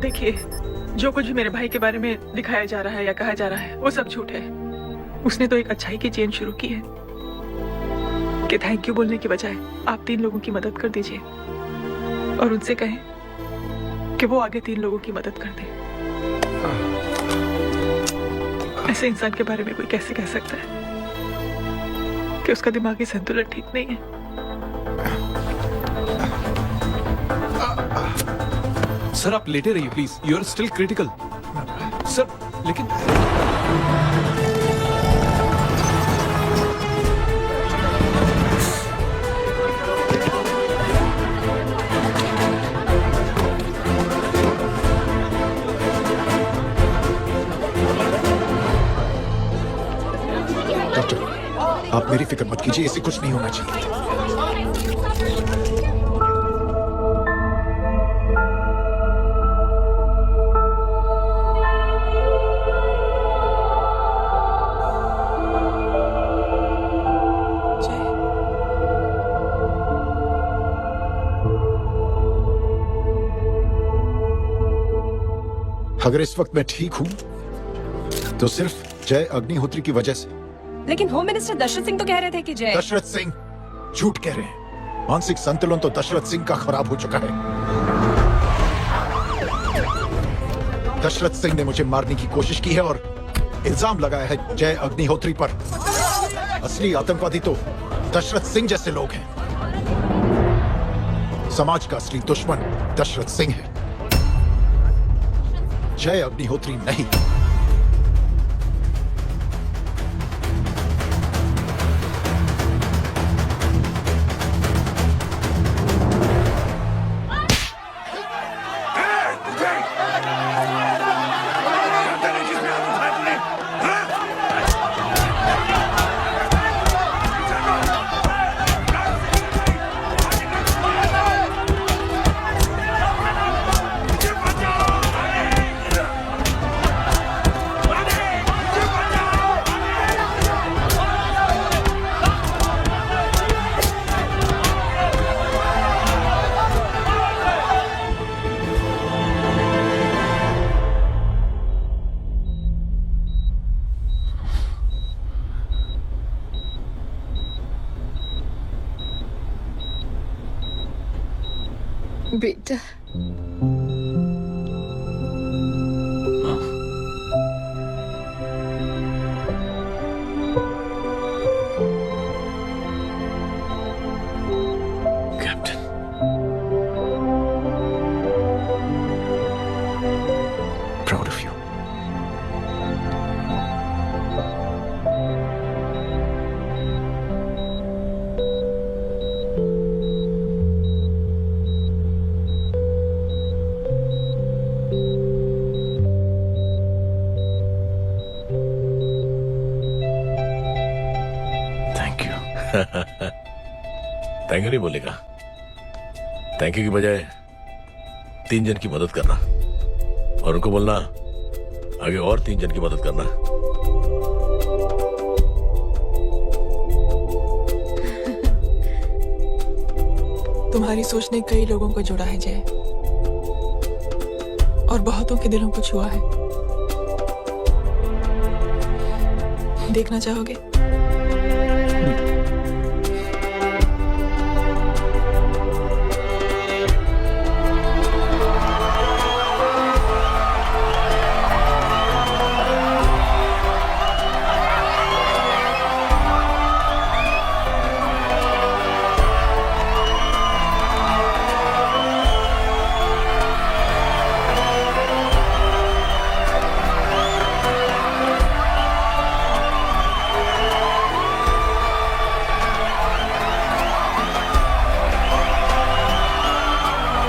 देखिए, जो कुछ भी मेरे भाई के बारे में दिखाया जा रहा है या कहा जा रहा है वो सब झूठ है। उसने तो एक अच्छाई की चेन शुरू की है कि थैंक यू बोलने के बजाय आप 3 लोगों की मदद कर दीजिए और उनसे कहें कि वो आगे 3 लोगों की मदद कर दे। ऐसे इंसान के बारे में कोई कैसे कह सकता है कि उसका दिमागी संतुलन ठीक नहीं है? सर आप लेटे रहिए please, you are still critical. Sir लेकिन डॉक्टर, आप मेरी फिक्र मत कीजिए, इसे कुछ नहीं होना चाहिए। अगर इस वक्त मैं ठीक हूं तो सिर्फ जय अग्निहोत्री की वजह से। लेकिन होम मिनिस्टर दशरथ सिंह तो कह रहे थे कि जय। दशरथ सिंह झूठ कह रहे हैं। मानसिक संतुलन तो दशरथ सिंह का खराब हो चुका है। दशरथ सिंह ने मुझे मारने की कोशिश की है और इल्जाम लगाया है जय अग्निहोत्री पर। असली आतंकवादी तो दशरथ सिंह जैसे लोग हैं। समाज का असली दुश्मन दशरथ सिंह है, जय अग्निहोत्री नहीं। बेटा, captain thank you. Thank you नहीं बोलेगा, थैंक यू की बजाय 3 जन की मदद करना और उनको बोलना आगे और 3 जन की मदद करना। तुम्हारी सोच ने कई लोगों को जोड़ा है जय, और बहुतों के दिलों को छुआ है। देखना चाहोगे?